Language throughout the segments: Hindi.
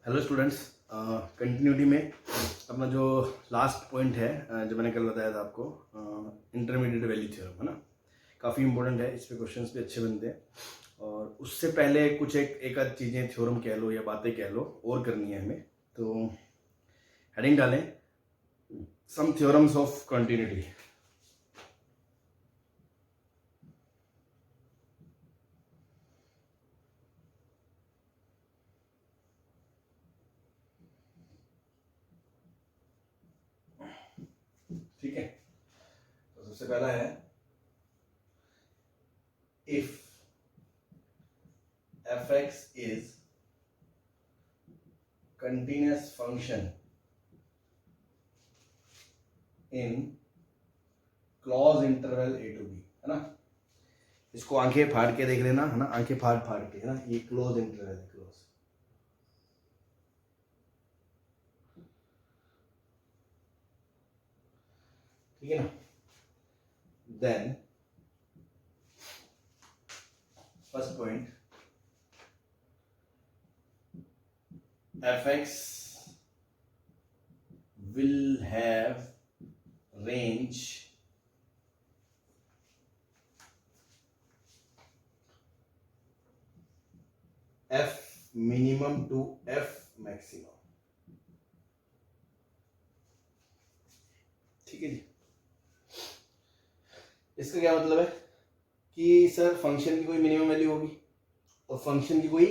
हेलो स्टूडेंट्स, कंटिन्यूटी में अपना जो लास्ट पॉइंट है, जो मैंने कल बताया था आपको, इंटरमीडिएट वैल्यू थ्योरम है ना। काफ़ी इंपॉर्टेंट है, इस पे क्वेश्चंस भी अच्छे बनते हैं। और उससे पहले कुछ एक आध चीज़ें, थ्योरम कह लो या बातें कह लो, और करनी है हमें। तो हेडिंग डालें, सम थ्योरम्स ऑफ कंटिन्यूटी। ठीक है, तो सबसे पहला है, if fx is continuous function in close interval a to b, है ना। इसको आंखें फाड़ के देख लेना, है ना, आंखें फाड़ फाड़ के, है ना। ये क्लोज इंटरवल है, क्लोज। ठीक है ना। Then first point, fx will have range f minimum to f maximum। ठीक है जी। इसका क्या मतलब है कि सर फंक्शन की कोई मिनिमम वैल्यू होगी और फंक्शन की कोई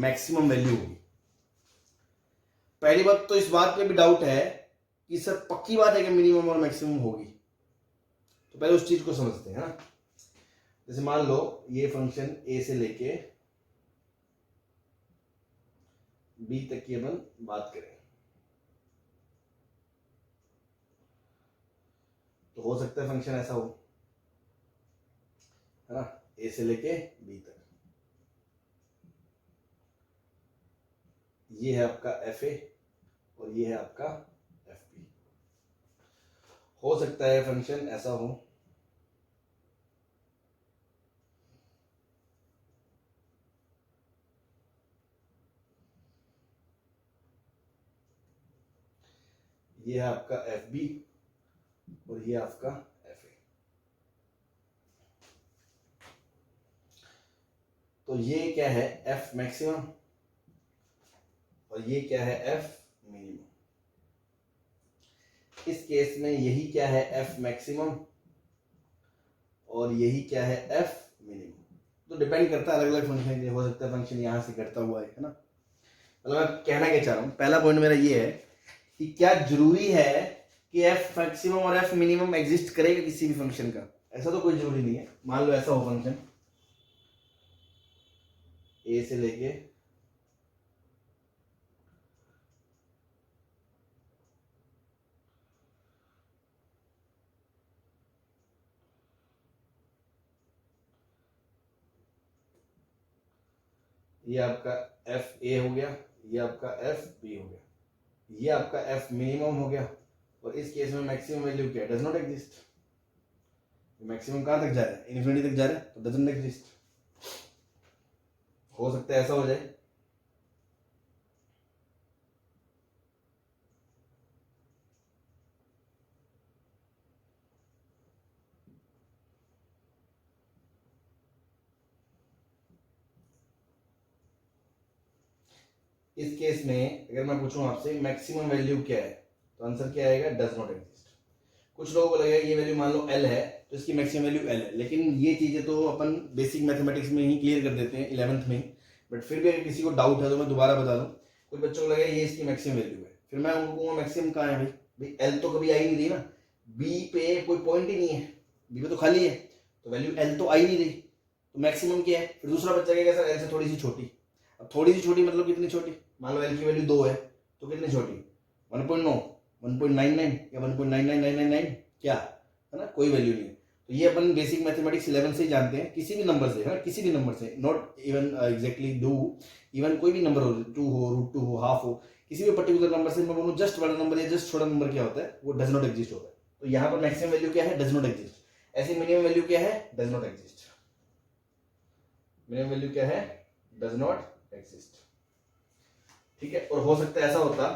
मैक्सिमम वैल्यू होगी। पहली बात तो इस बात पे भी डाउट है कि सर पक्की बात है कि मिनिमम और मैक्सिमम होगी। तो पहले उस चीज को समझते हैं, है ना। जैसे मान लो ये फंक्शन ए से लेके बी तक की अपन बात करें, तो हो सकता है फंक्शन ऐसा हो, है ना, ए से लेके बी तक। ये है आपका एफ ए और ये है आपका एफ बी। हो सकता है फंक्शन ऐसा हो, ये है आपका एफ बी और ये आपका एफ ए। तो ये क्या है, एफ मैक्सिमम, और ये क्या है, एफ मिनिमम। इस केस में यही क्या है, एफ मैक्सिमम, और यही क्या है, एफ मिनिमम। तो डिपेंड करता है अलग अलग फंक्शन, हो सकता है फंक्शन यहां से करता हुआ है ना। मतलब मैं कहना क्या चाह रहा हूं, पहला पॉइंट मेरा ये है कि क्या जरूरी है कि एफ मैक्सिमम और एफ मिनिमम एग्जिस्ट करेगा किसी भी फंक्शन का। ऐसा तो कोई जरूरी नहीं है। मान लो ऐसा हो फंक्शन ए से लेके ये आपका एफ ए हो गया, ये आपका एफ बी हो गया, ये आपका एफ मिनिमम हो गया, और इस केस में मैक्सिमम वैल्यू क्या, डज नॉट एग्जिस्ट। मैक्सिमम कहां तक जा रहा है, इन्फिनिटी तक जा रहा है, तो डजंट एग्जिस्ट। हो सकता है ऐसा हो जाए, इस केस में अगर मैं पूछूं आपसे मैक्सिमम वैल्यू क्या है, तो आंसर क्या आएगा, डज नॉट एग्जिस्ट। कुछ लोगों को लगेगा ये वैल्यू मान लो एल है, तो इसकी मैक्सिमम वैल्यू एल है, लेकिन ये चीजें तो अपन बेसिक मैथमेटिक्स में ही क्लियर कर देते हैं 11th में ही। बट फिर भी अगर किसी को डाउट है तो मैं दोबारा बता दूं। कुछ बच्चों को लगेगा ये इसकी मैक्सिमम वैल्यू है, फिर मैं उनको कहूँगा मैक्सिमम कहाँ है भाई, भाई एल तो कभी आ ही नहीं रही ना, बी पे कोई पॉइंट ही नहीं है, बी पे तो खाली है, तो वैल्यू एल तो आ ही नहीं रही, तो मैक्सिमम क्या है। फिर दूसरा बच्चा कहेगा सर एल से थोड़ी सी छोटी। अब थोड़ी सी छोटी मतलब कितनी छोटी, मान लो एल की वैल्यू 2 है, तो कितनी छोटी, 1.9, 1.99 या 1.99999, क्या, है ना, कोई वैल्यू नहीं है। तो ये अपन बेसिक मैथमेटिक्स 11 से ही जानते हैं, किसी भी नंबर से, है ना, किसी भी नंबर से, not even exactly do, even कोई भी नंबर हो, 2 हो, √2 हो, हाफ हो, किसी भी पर्टिकुलर नंबर से मैं बोलूँ जस्ट बड़ा नंबर या जस्ट छोटा नंबर क्या होता है, वो डज नॉट एग्जिस्ट होता है। तो यहाँ पर मैक्सिमम वैल्यू क्या है, डज नॉट एग्जिस्ट। ऐसी मिनिमम वैल्यू क्या है, does not exist. Minimum value क्या है, डज नॉट एग्जिस्ट। ठीक है, और हो सकता है ऐसा होता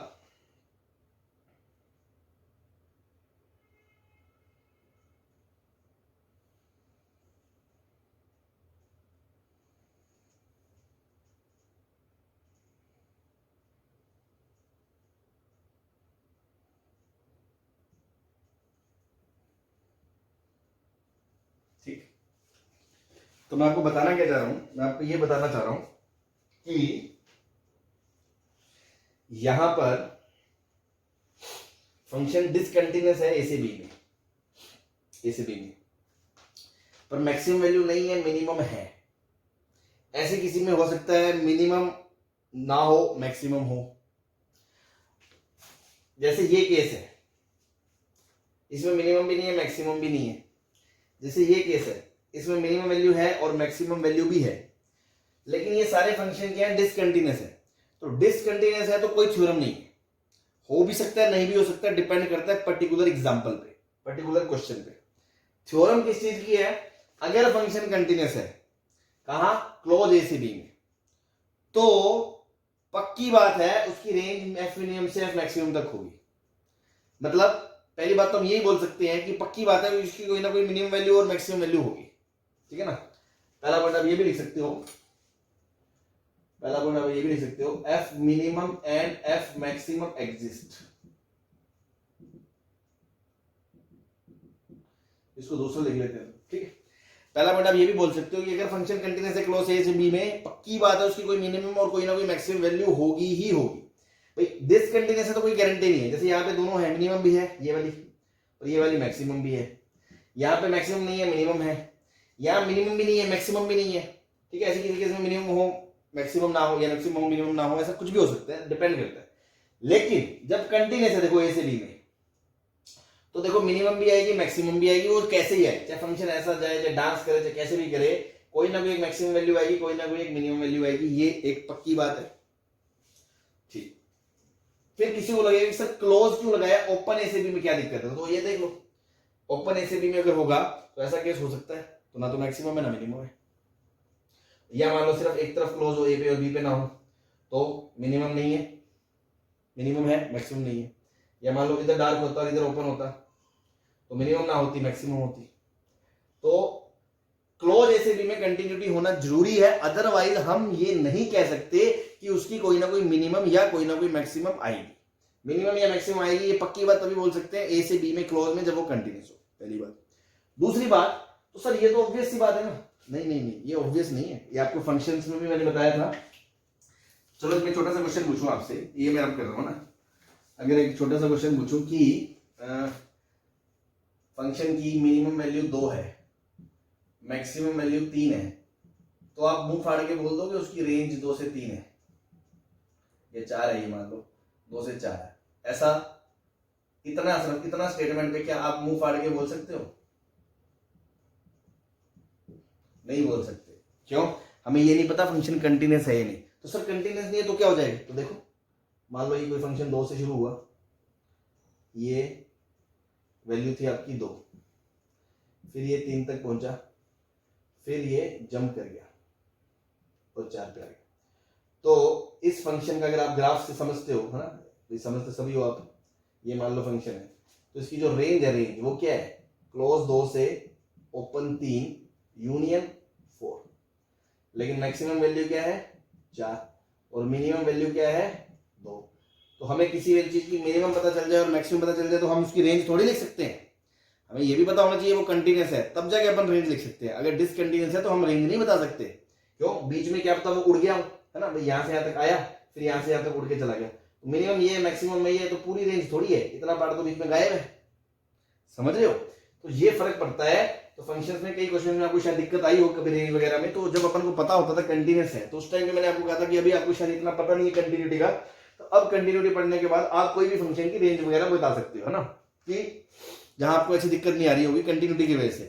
ठीक। तो मैं आपको बताना क्या चाह रहा हूं, मैं आपको ये बताना चाह रहा हूं कि यहां पर फंक्शन डिसकंटिन्यूअस है ए से बी में, ए से बी में, पर मैक्सिमम वैल्यू नहीं है, मिनिमम है। ऐसे किसी में हो सकता है मिनिमम ना हो मैक्सिमम हो, जैसे ये केस है, इसमें मिनिमम भी नहीं है मैक्सिमम भी नहीं है। जैसे ये केस है, इसमें मिनिमम वैल्यू है और मैक्सिमम वैल्यू भी है, लेकिन ये सारे फंक्शन क्या है, डिसकंटिन्यूअस है। तो डिसकंटिन्यूअस है तो कोई थ्योरम नहीं है, हो भी सकता है नहीं भी हो सकता है, डिपेंड करता है पर्टिकुलर एग्जांपल पे, पर्टिकुलर क्वेश्चन पे। थ्योरम किस चीज की है, अगर फंक्शन कंटिन्यूअस है कहां, क्लोज ए से बी में, तो पक्की बात है उसकी रेंज एफ मिनिमम से एफ मैक्सिमम तक होगी। मतलब पहली बात तो हम यही बोल सकते हैं कि पक्की बात है उसकी कोई ना कोई मिनिमम वैल्यू और मैक्सिमम वैल्यू होगी, ठीक है ना। पहला पॉइंट आप ये भी लिख सकते हो, पहला पॉइंट आप ये भी लिख सकते हो, F minimum and F maximum exist. इसको दूसरा लिख लेते हैं, ठीक है। पहला पॉइंट आप ये भी बोल सकते हो कि अगर फंक्शन कंटिन्यूअस है क्लोज ए से बी में, पक्की बात है उसकी कोई मिनिमम और कोई ना कोई मैक्सिमम वैल्यू होगी ही होगी। भाई डिसकंटिन्यूअस है तो कोई गारंटी नहीं है, जैसे यहाँ पे दोनों है, मिनिमम भी है ये वाली और ये वाली मैक्सिमम भी है, यहाँ पे मैक्सिमम नहीं है मिनिमम है, यहाँ मिनिमम भी नहीं है मैक्सिमम भी नहीं है, ठीक है। ऐसे किसी केस में मिनिमम हो मैक्सिमम ना हो, या मैक्सिमम हो मिनिमम ना हो, ऐसा कुछ भी हो सकता है, डिपेंड करता है। लेकिन जब कंटिन्यूअस है देखो ए से बी में, तो देखो मिनिमम भी आएगी मैक्सिमम भी आएगी, और कैसे ही आए, चाहे फंक्शन ऐसा जाए, चाहे डांस करे, चाहे कैसे भी करे, कोई ना कोई एक मैक्सिमम वैल्यू आएगी, कोई ना कोई एक मिनिमम वैल्यू आएगी, ये एक पक्की बात है, ठीक। फिर किसी को लगेगा कि सर क्लोज क्यों लगाया, ओपन ए से बी में क्या दिक्कत है, तो ये देख लो, ओपन ए से बी में अगर होगा तो ऐसा केस हो सकता है, तो ना तो मैक्सिमम है ना मिनिमम है। या मान लो सिर्फ एक तरफ क्लोज हो, ए पे और बी पे ना हो, तो मिनिमम नहीं है, मिनिमम है मैक्सिमम नहीं है। या मान लो इधर डार्क होता और इधर ओपन होता, तो मिनिमम ना होती मैक्सिमम होती। तो क्लोज ए से बी में कंटिन्यूटी होना जरूरी है, अदरवाइज हम ये नहीं कह सकते कि उसकी कोई ना कोई मिनिमम या कोई ना कोई मैक्सिमम आएगी। मिनिमम या मैक्सिमम आएगी ये पक्की बात तभी बोल सकते हैं ए से बी में क्लोज में, जब वो कंटिन्यूस हो, पहली बात। दूसरी बात, तो सर ये तो ऑब्वियस सी बात है ना, नहीं नहीं नहीं ये ऑब्वियस नहीं है, ये आपको फंक्शंस में भी मैंने बताया था। चलो मैं छोटा सा क्वेश्चन पूछूं आपसे, ये मैं अब कर रहा हूं ना, अगर एक छोटा सा क्वेश्चन पूछूं कि फंक्शन की मिनिमम वैल्यू 2 है, मैक्सिमम वैल्यू 3 है, तो आप मुंह फाड़ के बोल दो कि उसकी रेंज 2 से 3 है, ये 4 है, ये मान लो 2 से 4 है, ऐसा इतना स्टेटमेंट पे क्या आप मुंह फाड़ के बोल सकते हो? नहीं बोल सकते। क्यों? हमें ये नहीं पता फंक्शन कंटिन्यूअस है या नहीं। तो सर कंटिन्यूअस नहीं है तो क्या हो जाएगा, तो देखो मान लो ये कोई फंक्शन 2 से शुरू हुआ, ये वैल्यू थी आपकी 2, फिर ये 3 तक पहुंचा, फिर ये जंप कर गया और 4 पे आ गया। तो इस फंक्शन का अगर आप ग्राफ से समझते हो, है ना, ये समझते सभी हो आप, ये मान लो फंक्शन है, तो इसकी जो रेंज है, रेंज वो क्या है, क्लोज 2 से ओपन 3 यूनियन 4, लेकिन मैक्सिमम वैल्यू क्या है 4 और मिनिमम वैल्यू क्या है 2। तो हमें किसी भी चीज की मिनिमम पता चल जाए और मैक्सिमम पता चल जाए तो हम उसकी रेंज थोड़ी लिख सकते हैं, हमें ये भी पता होना चाहिए वो कंटिन्यूअस है, तब जाके अपन रेंज लिख सकते हैं। अगर डिसकंटिन्यूअस है तो हम रेंज नहीं बता सकते, क्यों, बीच में क्या पता वो उड़ गया हो, है ना, भाई यहाँ से यहाँ तक आया फिर यहाँ से यहाँ तक उड़ के चला गया, तो मिनिमम ये मैक्सिमम में ये, तो पूरी रेंज थोड़ी है, इतना पार्ट तो बीच में गायब है, समझ रहे हो। तो ये फर्क पड़ता है। तो फंक्शंस में कई क्वेश्चन में आपको शायद दिक्कत आई हो कभी रेंज वगैरह में, तो जब अपन को पता होता था कंटिन्यूअस है, तो उस टाइम पे मैंने आपको कहा था कि अभी आपको शायद इतना पता नहीं है कंटिन्यूटी का, तो अब कंटिन्यूटी पढ़ने के बाद आप कोई भी फंक्शन की रेंज वगैरह बता सकते हो, है ना, कि जहां आपको ऐसी दिक्कत नहीं आ रही होगी कंटिन्यूटी की वजह से,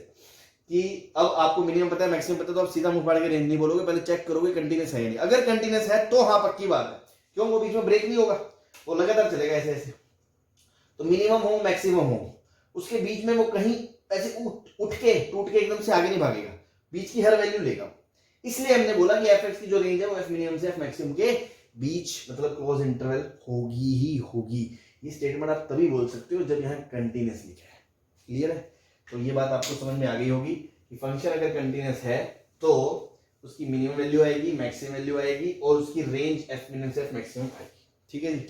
कि अब आपको मिनिमम पता है मैक्सिमम पता है, तो आप सीधा मुंह फाड़ के रेंज नहीं बोलोगे, पहले चेक करोगे कंटिन्यूअस है या नहीं। अगर कंटिन्यूअस है तो हाँ पक्की बात है, क्यों, वो बीच में ब्रेक नहीं होगा, वो लगातार चलेगा ऐसे ऐसे। तो मिनिमम हो मैक्सिमम हो, उसके बीच में वो कहीं ऐसे उठ के टूट के एकदम से आगे नहीं भागेगा, बीच की हर वैल्यू लेगा। इसलिए हमने बोला कि एफ एक्स की जो रेंज है वो एफ मिनिमम से एफ मैक्सिमम के बीच मतलब क्लोज इंटरवल होगी ही होगी। ये स्टेटमेंट आप तभी बोल सकते हो जब यहाँ कंटिन्यूस लिखा है। क्लियर है? तो ये बात आपको समझ में आ गई होगी कि फंक्शन अगर कंटिन्यूस है तो उसकी मिनिमम वैल्यू आएगी, मैक्सिमम वैल्यू आएगी और उसकी रेंज एफ मिनिमम से एफ मैक्सिमम आएगी। ठीक है जी।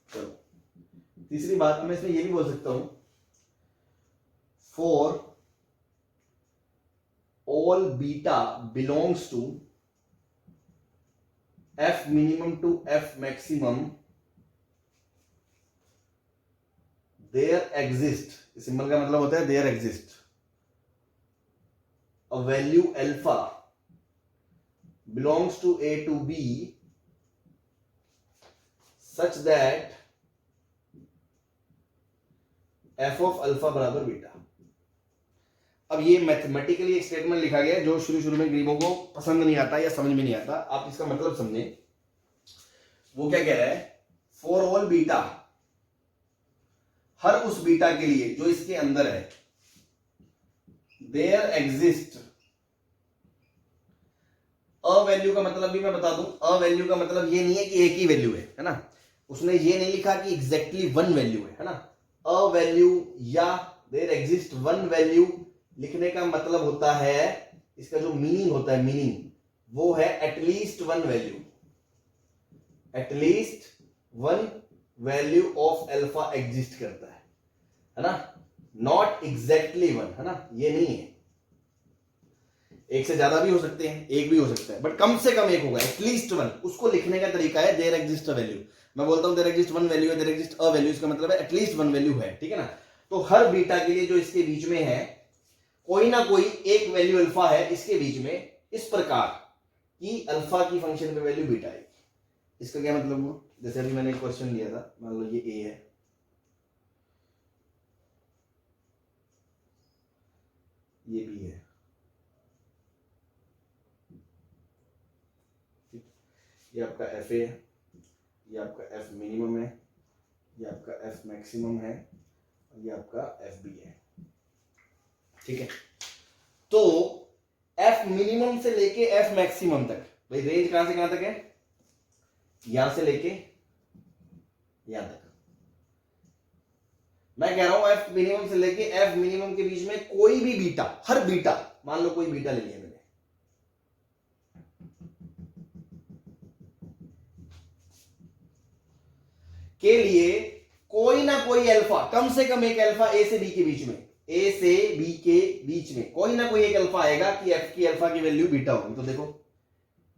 चलो तीसरी बात मैं इसमें ये भी बोल सकता हूं, for all beta belongs to f minimum to f maximum there exist, symbol का मतलब होता है there exist a value alpha belongs to A to B such that f of alpha बराबर बीटा। अब ये मैथमेटिकली एक स्टेटमेंट लिखा गया है जो शुरू में गरीबों को पसंद नहीं आता या समझ में नहीं आता। आप इसका मतलब समझें, वो क्या कह रहा है, फॉर ऑल बीटा, हर उस बीटा के लिए जो इसके अंदर है, देयर एग्जिस्ट, अ वैल्यू का मतलब भी मैं बता दूं, अ वैल्यू का मतलब ये नहीं है कि एक ही वैल्यू है ना, उसने ये नहीं लिखा कि एग्जैक्टली वन वैल्यू है ना। अ वैल्यू या देयर एग्जिस्ट वन वैल्यू लिखने का मतलब होता है, इसका जो मीनिंग होता है, मीनिंग वो है at least one value, at least one value of alpha exist करता है ना, नॉट एग्जैक्टली वन, है ना, ये नहीं है। एक से ज्यादा भी हो सकते हैं, एक भी हो सकता है, बट कम से कम एक होगा, एटलीस्ट वन। उसको लिखने का तरीका है देयर एग्जिस्ट अ वैल्यू। मैं बोलता हूं देयर एग्जिस्ट वन वैल्यू है, देयर एग्जिस्ट अ वैल्यू, इसका मतलब है एटलीस्ट वन वैल्यू है। ठीक है ना। तो हर बीटा के लिए जो इसके बीच में है, कोई ना कोई एक वैल्यू अल्फा है इसके बीच में, इस प्रकार कि अल्फा की फंक्शन पे वैल्यू बीटा है। इसका क्या मतलब हुआ, जैसे अभी मैंने एक क्वेश्चन दिया था, मान लो ये ए है, ये बी है, ये आपका एफ ए है, ये आपका एफ मिनिमम है, ये आपका एफ मैक्सिमम है और ये आपका एफ बी है। ठीक है। तो एफ मिनिमम से लेके एफ मैक्सिमम तक, भाई रेंज कहां से कहां तक है, यहां से लेके यहां तक। मैं कह रहा हूं एफ मिनिमम से लेके एफ मिनिमम के बीच में कोई भी बीटा, हर बीटा, मान लो कोई बीटा ले लिया मैंने, के लिए कोई ना कोई अल्फा, कम से कम एक अल्फा ए से बी के बीच में, ए से बी के बीच में कोई ना कोई एक अल्फा आएगा कि एफ की अल्फा की वैल्यू बीटा होगी। तो देखो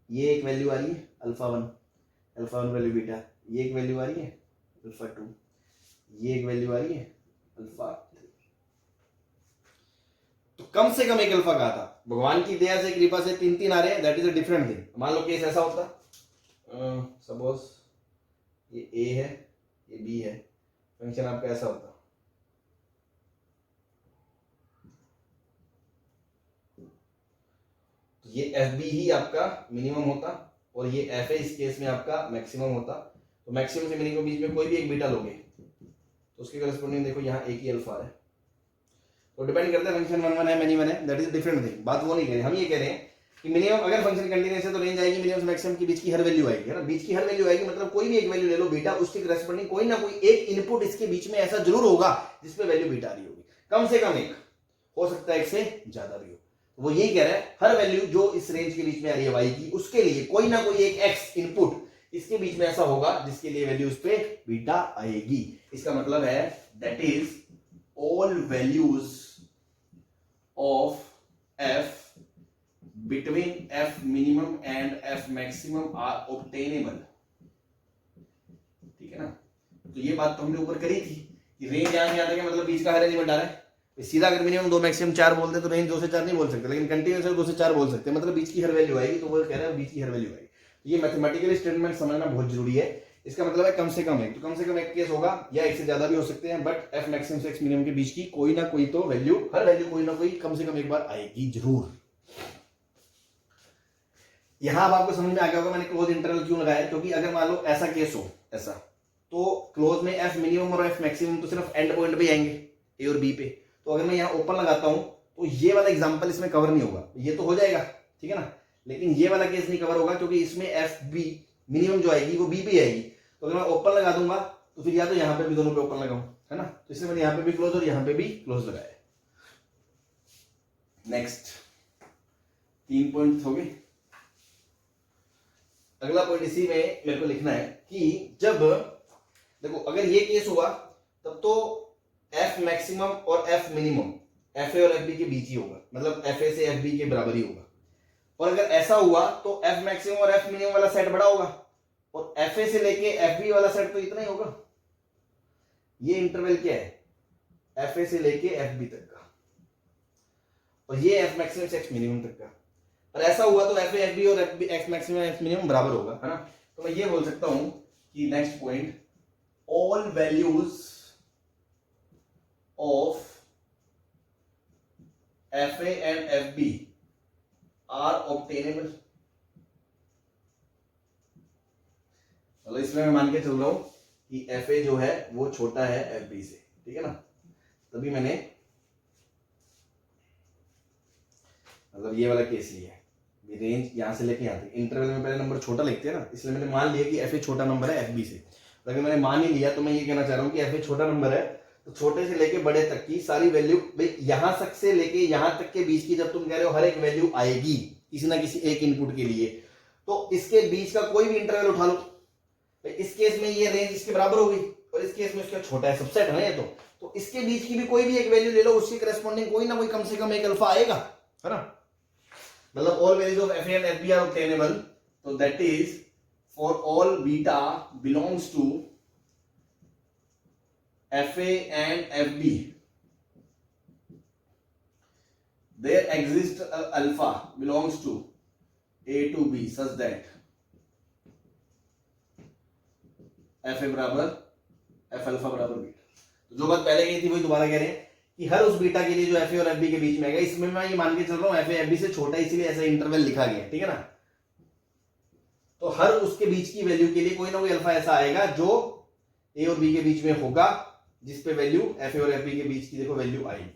ये एक वैल्यू आ रही है अल्फा वन वैल्यू बीटा, ये एक वैल्यू आ रही है अल्फा टू, ये एक वैल्यू आ रही है अल्फा थ्री। तो कम से कम एक अल्फा कहा था, भगवान की दया से कृपा से तीन तीन आ रहे हैं, that is a different thing. मान लो केस ऐसा होता, सपोज ये ए है, ये बी है, फंक्शन आपका ऐसा होता, तो ये एफ बी ही आपका मिनिमम होता और ये एफ ए इस केस में आपका मैक्सिमम होता। तो मैक्सिमम से मिनिमम के बीच में कोई भी एक बीटा लोगे तो उसके करस्पॉन्डिंग देखो यहाँ एक ही अल्फा है। तो डिपेंड करता है फंक्शन वन वन है मैनी वन है, दैट इज डिफरेंट थिंग। बात वो नहीं कह रहे, हम ये कह रहे हैं कि मिनिमम अगर फंक्शन कंटीन्यूअस है तो रेंज आएगी मिनिमम से मैक्सिमम के बीच की हर वैल्यू आएगी, है ना, बीच की हर वैल्यू आएगी, मतलब कोई भी एक वैल्यू ले लो बीटा, उसके करस्पॉन्डिंग कोई ना कोई एक इनपुट इसके बीच में ऐसा जरूर होगा जिसपे वैल्यू बीटा आ रही होगी, कम से कम एक, हो सकता है एक से ज्यादा भी हो। वो यही कह रहा है हर वैल्यू जो इस रेंज के बीच में आ रही है वाई की, उसके लिए कोई ना कोई एक एक्स इनपुट इसके बीच में ऐसा होगा जिसके लिए वैल्यू उस पे बीटा आएगी। इसका मतलब है that is all values of F between f minimum and f maximum are obtainable। ठीक है ना। तो ये बात तो हमने ऊपर करी थी कि रेंज यहां से यहां तक मतलब बीच का हर एलिमेंट आ रहा है। सीधा अगर मिनिमम 2 मैक्सिमम 4 बोलते तो रेंज 2 से 4 नहीं बोल सकते, लेकिन कंटीन्यूअस 2 से 4 बोल सकते हैं, मतलब बीच की हर वैल्यू आएगी। तो वो कह रहा है बीच की हर वैल्यू आएगी। ये मैथमेटिकल स्टेटमेंट समझना बहुत जरूरी है। इसका मतलब है कम से कम एक, तो कम से कम एक केस होगा या एक से ज्यादा भी हो सकते हैं, बट एफ मैक्सिमम से एक्स मिनिमम के बीच की कोई ना कोई तो वैल्यू, हर वैल्यू कोई ना कोई कम से कम एक बार आएगी जरूर। यहां अब आपको समझ में आ गया होगा मैंने क्लोज इंटरवल क्यों लगाया, क्योंकि अगर मान लो ऐसा केस हो, ऐसा तो क्लोज में एफ मिनिमम और एफ मैक्सिमम तो सिर्फ एंड पॉइंट पे आएंगे ए और बी पे। तो अगर मैं यहां ओपन लगाता हूं तो ये वाला एग्जांपल इसमें कवर नहीं होगा, ये तो हो जाएगा, ठीक है ना, लेकिन ये वाला केस नहीं कवर होगा क्योंकि इसमें एफ बी मिनिमम जो आएगी वो बी पे आएगी। तो अगर मैं ओपन लगा दूंगा तो फिर या तो यहाँ पे भी दोनों पे ओपन लगाऊं, है ना, तो इसलिए मैंने यहाँ पे भी क्लोज और यहाँ पे भी क्लोज लगाया। नेक्स्ट 3 पॉइंट हो गए। अगला पॉइंट इसी में मेरे को लिखना है कि जब देखो अगर ये केस हुआ तब तो एफ मैक्सिमम और एफ मिनिमम एफ ए और एफ बी के बीच ही होगा, मतलब एफ ए से एफ बी के बराबर ही होगा। और अगर ऐसा हुआ तो एफ मैक्सिमम और एफ मिनिमम वाला सेट बड़ा होगा और एफ ए से लेके एफ बी वाला सेट तो इतना ही होगा। ये इंटरवल क्या है, एफ ए से लेके एफ बी तक का, और ये एफ मैक्सिमम से एफ मिनिमम तक का। और ऐसा हुआ तो एफ ए एफ बी और f b f maximum f minimum बराबर होगा, है ना। तो मैं ये बोल सकता हूं कि next point, all values of f a and f b are obtainable. मतलब इसमें मैं मान के चल रहा हूं कि एफ ए जो है वो छोटा है एफ बी से, ठीक है ना। तभी मैंने मतलब ये वाला केस लिया है, रेंज यहां से लेके यहां तक। इंटरवल में पहले नंबर छोटा लिखते हैं ना, इसलिए मैंने मान लिया कि एफ ए छोटा नंबर है एफ बी से। अगर मैंने मान ही लिया तो मैं ये कहना चाह रहा हूं कि एफ ए छोटा नंबर है तो छोटे से लेके बड़े तक की सारी वैल्यू, भाई यहां तक से लेके यहां तक के बीच की जब तुम कह रहे हो हर एक वैल्यू आएगी किसी ना किसी एक इनपुट के लिए, तो इसके बीच का कोई भी इंटरवल उठा लो। इस केस में ये रेंज इसके बराबर होगी और इस केस में इसका छोटा है, सबसेट है ना ये, तो इसके बीच की भी कोई भी एक वैल्यू ले लो, उसके करस्पॉन्डिंग कोई ना कोई कम से कम एक अल्फा आएगा, है ना। मतलब all values of f a and f b are obtainable, तो that is for all beta belongs to f a and f b there exist alpha belongs to a to b such that f a बराबर एफ अल्फा बराबर बीटा। तो जो बात पहले कही थी वही दोबारा कह रहे हैं कि हर उस बीटा के लिए जो एफ ए और एफ बी के बीच में आएगा, इसमें मैं ये मान के चल रहा हूं एफ ए एफ बी से छोटा, इसीलिए ऐसा इंटरवल लिखा गया, ठीक है ना। तो हर उसके बीच की वैल्यू के लिए कोई ना कोई अल्फा ऐसा आएगा जो ए और बी के बीच में होगा, जिसपे वैल्यू एफ ए और एफ बी के बीच की देखो वैल्यू आएगी।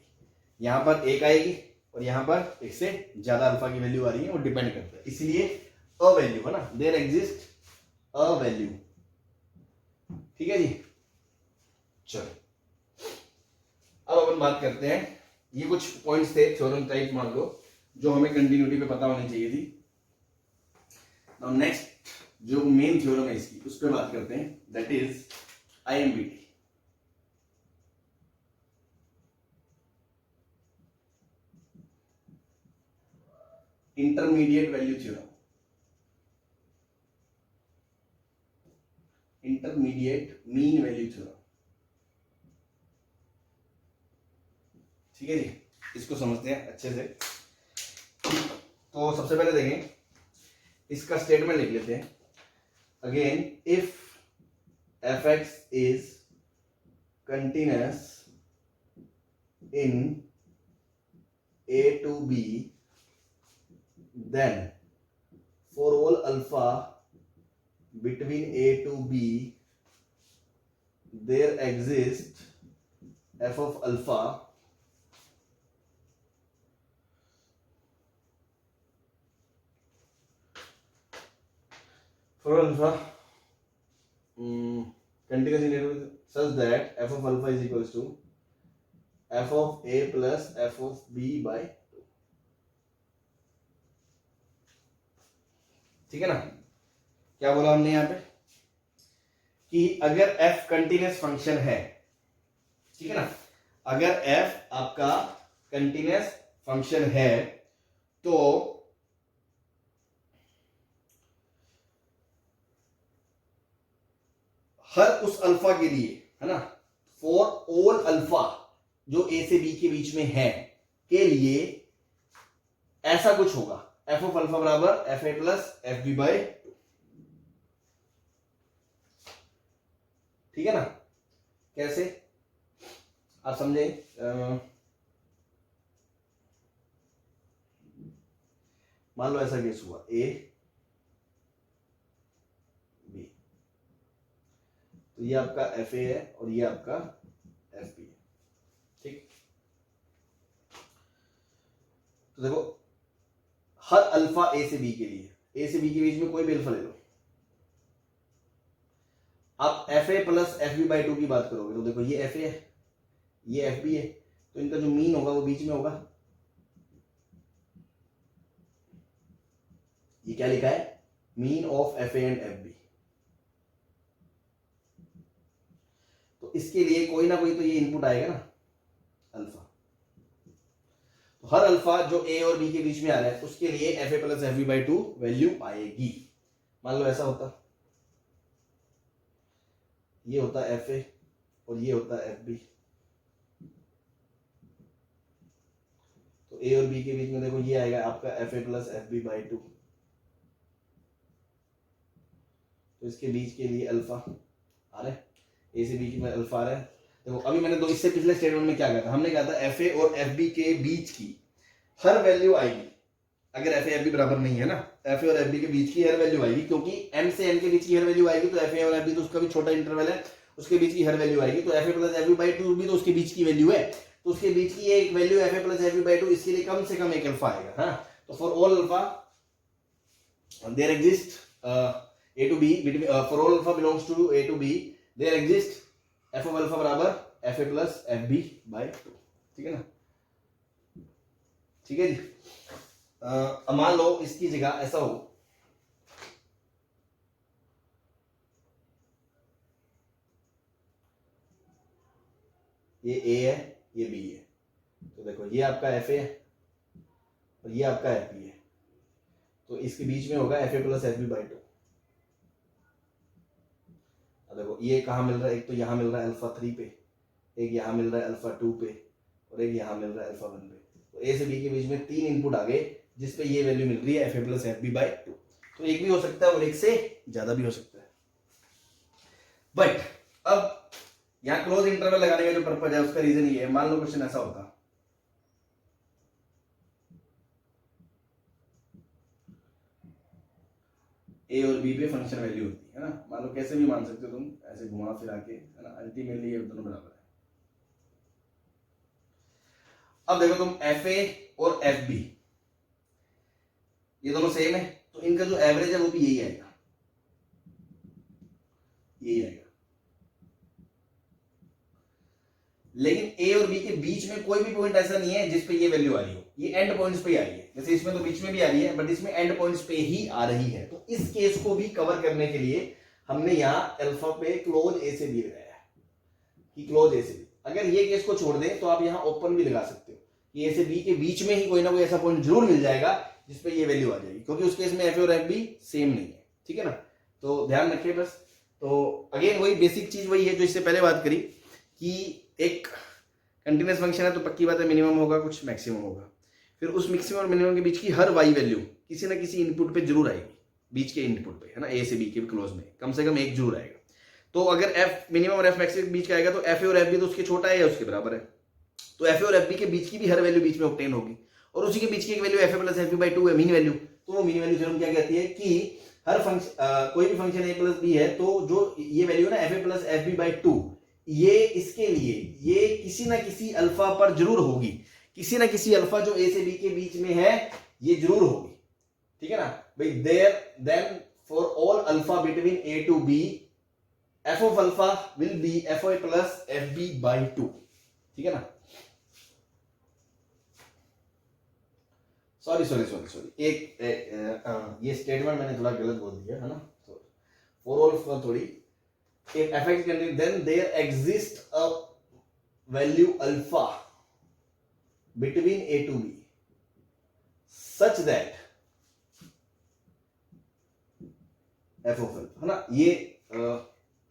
यहां पर एक आएगी और यहां पर एक से ज्यादा अल्फा की वैल्यू आ रही है, वो डिपेंड करता है, इसलिए अ वैल्यू है ना, देयर एग्जिस्ट अ वैल्यू, ठीक है जी। चलो अब अपन बात करते हैं, ये कुछ पॉइंट्स थे थ्योरम टाइप मान लो जो हमें कंटिन्यूटी पे पता होनी चाहिए थी। नाउ नेक्स्ट जो मेन थ्योरम है इसकी उस पर बात करते हैं, that is IMPT. Intermediate value theorem, intermediate mean value theorem, ठीक है जी। इसको समझते हैं अच्छे से। तो सबसे पहले देखें, इसका स्टेटमेंट लिख लेते हैं। Again, if f x is continuous in a to b, then for all alpha between a to b there exists f of alpha for alpha continuous in a to b such that f of alpha is equals to f of a plus f of b by, ठीक है ना। क्या बोला हमने यहां पे कि अगर f कंटिन्यूअस फंक्शन है, ठीक है ना, अगर f आपका कंटिन्यूअस फंक्शन है तो हर उस अल्फा के लिए, है ना, फॉर ऑल अल्फा जो a से b के बीच में है के लिए ऐसा कुछ होगा, एफ ऑफ अल्फा बराबर f a plus f b by, ठीक है ना। कैसे आप समझे, मान लो ऐसा केस हुआ ए बी, तो ये आपका एफ ए है और ये आपका एफ बी है, ठीक। तो देखो हर अल्फा ए से बी के लिए, ए से बी के बीच में कोई भी अल्फा ले लो, आप f a plus f b by two की बात करोगे तो देखो ये एफ ए है, ये एफ बी है, तो इनका जो मीन होगा वो बीच में होगा। ये क्या लिखा है, mean of f a and f b. तो इसके लिए कोई ना कोई तो ये इनपुट आएगा ना, अल्फा। तो हर अल्फा जो ए और बी के बीच में आ रहा है उसके लिए f a plus f b by two value आएगी। मान लो ऐसा होता, ये होता एफ ए और ये होता एफ बी, तो ए और बी के बीच में देखो ये आएगा आपका f a plus f b by two. तो इसके बीच के लिए अल्फा आ रहा है, ए से बी में अल्फा आ रहा है। देखो अभी मैंने इससे पिछले स्टेटमेंट में क्या कहा था, हमने कहा था एफ ए और एफ बी के बीच की हर वैल्यू आएगी, अगर एफ ए एफ बी बराबर नहीं है ना, एफ ए और एफ बी के बीच की हर वैल्यू आएगी, क्योंकि एम से एन के बीच की हर वैल्यू आएगी, तो एफ ए और एफ बी तो उसका भी छोटा इंटरवल है, उसके बीच की हर वैल्यू आएगी। तो f a plus f b by two भी तो उसके बीच की वैल्यू है, तो उसके बीच की एक value f a plus f b by two, इसके लिए कम से कम एक अल्फा आएगा। हाँ, तो for all alpha there exist a to b between for all alpha belongs to a to b there exists f of alpha बराबर f a plus f b by 2। ठीक है ना, ठीक है जी। अब मान लो इसकी जगह ऐसा हो, ये a है ये b है, तो देखो ये आपका f a है और ये आपका f b है, तो इसके बीच में होगा f a plus f b by 2। देखो ये कहाँ मिल रहा है, एक तो यहाँ मिल रहा है अल्फा 3 पे, एक यहाँ मिल रहा है अल्फा 2 पे, और एक यहाँ मिल रहा है अल्फा 1 पे। तो ए से बी के बीच में 3 इनपुट आ गए जिसपे ये वैल्यू मिल रही है f a plus f b by 2। तो एक भी हो सकता है और एक से ज्यादा भी हो सकता है। बट अब यहाँ क्लोज इंटरवल लगाने का जो पर्पज है उसका रीजन ये है, मान लो क्वेश्चन ऐसा होता, ए और बी पे फंक्शन वैल्यू होती है ना, मान लो कैसे भी मान सकते हो तुम, ऐसे घुमा फिरा के, है ना, अल्टीमेटली ये दोनों बराबर है। अब देखो तुम एफ ए और एफ बी ये दोनों सेम है, तो इनका जो एवरेज है वो भी यही आएगा, यही आएगा। लेकिन ए और बी के बीच में कोई भी पॉइंट ऐसा नहीं है जिसपे ये वैल्यू आ रही हो, ये एंड पॉइंट्स पे आ रही है। जैसे इसमें तो बीच में भी आ रही है, बट इसमें एंड पॉइंट्स पे ही आ रही है। तो इस केस को भी कवर करने के लिए हमने यहाँ अल्फा पे क्लोज ए से बी लगाया है कि क्लोज ए से बी। अगर ये केस को छोड़ दे तो आप यहाँ ओपन भी लगा सकते हो कि ए से बी के बीच में ही कोई ना कोई ऐसा पॉइंट जरूर मिल जाएगा जिसपे ये वैल्यू आ जाएगी, क्योंकि उस केस में एफ ए और एफ बी सेम नहीं है। ठीक है ना, तो ध्यान रखिए बस। तो अगेन वही बेसिक चीज वही है जो इससे पहले बात करी कि एक कंटिन्यूअस फंक्शन है तो पक्की बात है मिनिमम होगा कुछ मैक्सिमम होगा, फिर उस मैक्सिमम और मिनिमम के बीच की हर वाई वैल्यू किसी ना किसी इनपुट पे जरूर आएगी, बीच के इनपुट पे, है ना, ए से बी के क्लोज में कम से कम एक जरूर आएगा। तो अगर एफ मिनिमम और एफ मैक्सिमम के बीच का आएगा तो एफ ए और एफ बी तो उसके छोटा है या उसके बराबर है, तो एफ ए और एफ बी के बीच की भी हर वैल्यू बीच में ऑब्टेन होगी, और उसी के बीच की एक value f a plus f b by 2 है, मीन वैल्यू। तो वो मीन वैल्यू थ्योरम क्या कहती है कि हर फंक्शन कोई भी फंक्शन ए प्लस बी है तो जो ये वैल्यू है ना f a plus f b by 2, ये इसके लिए ये किसी ना किसी अल्फा पर जरूर होगी, किसी ना किसी अल्फा जो ए से बी के बीच में है ये जरूर होगी। ठीक है ना भाई, then for all alpha between a to b f of alpha will be f a plus f b by 2। ठीक है ना, सॉरी एक ये स्टेटमेंट मैंने थोड़ा गलत बोल दिया है ना, फॉर ऑल फॉर थोड़ी if f is continuous then there exists a value alpha between a to b such that f of alpha, है ना, ये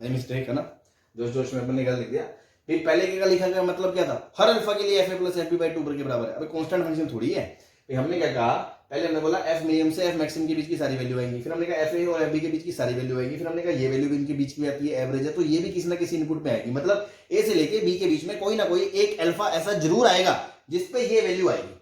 मिस्टेक है ना, जोश में अपने गलत लिख दिया। फिर पहले का लिखा गया मतलब क्या था, हर अल्फा के लिए f a plus f b by 2 के बराबर है। अभी कांस्टेंट फंक्शन थोड़ी है, हमने क्या कहा, पहले हमने बोला एफ मिनिमम से एफ मैक्सिमम के बीच की सारी वैल्यू आएंगी, फिर हमने कहा एफ ए और एफ बी के बीच की सारी वैल्यू आएगी, फिर हमने कहा ये वैल्यू भी इनके बीच में आती है, एवरेज है, तो ये भी किसी ना किसी इनपुट में आएगी। मतलब ए से लेके बी के बीच में कोई ना कोई एक अल्फा ऐसा जरूर आएगा जिसपे ये वैल्यू आएगी।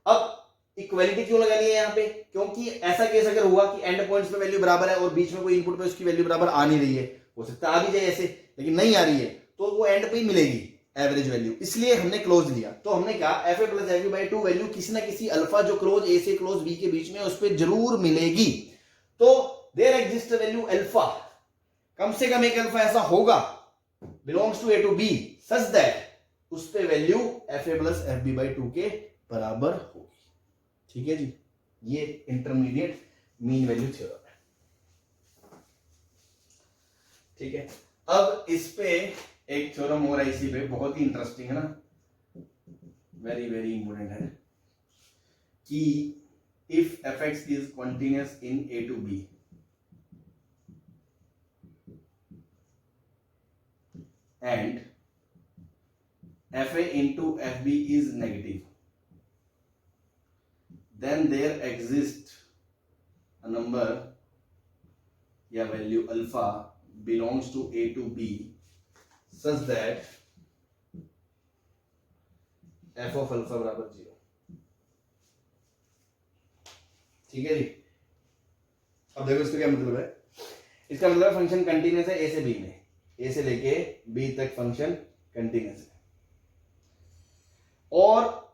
अब इक्वालिटी क्यों लगानी है यहाँ पे, क्योंकि ऐसा केस अगर हुआ कि एंड पॉइंट्स पे वैल्यू बराबर है और बीच में कोई इनपुट पे उसकी वैल्यू बराबर आ नहीं रही है, हो सकता है आ भी जाए ऐसे, लेकिन नहीं आ रही है तो वो एंड पे ही मिलेगी एवरेज वैल्यू, इसलिए हमने क्लोज लिया। तो हमने कहा f a plus f b by 2 value किसी ना किसी अल्फा जो क्लोज ए से क्लोज बी के बीच में उस पर जरूर मिलेगी। तो देयर एग्जिस्ट वैल्यू अल्फा कम से कम एक अल्फा ऐसा होगा belongs to a to b such that उस पे value f a plus f b by 2 के बराबर होगी। ठीक है जी, ये इंटरमीडिएट मीन वैल्यू थ्योरम है। ठीक है, अब इस पे एक थ्योरम और है इसी पे, बहुत ही इंटरेस्टिंग है ना, वेरी वेरी इंपॉर्टेंट है कि if f x is continuous in a to b and f a into f b is negative then there exists a number या value alpha belongs to A to B such that f of alpha बराबर 0। ठीक है जी, अब देखो इसका क्या मतलब है। इसका मतलब फंक्शन कंटिन्यूअस है ए से बी में, ए से लेके बी तक फंक्शन कंटिन्यूअस है और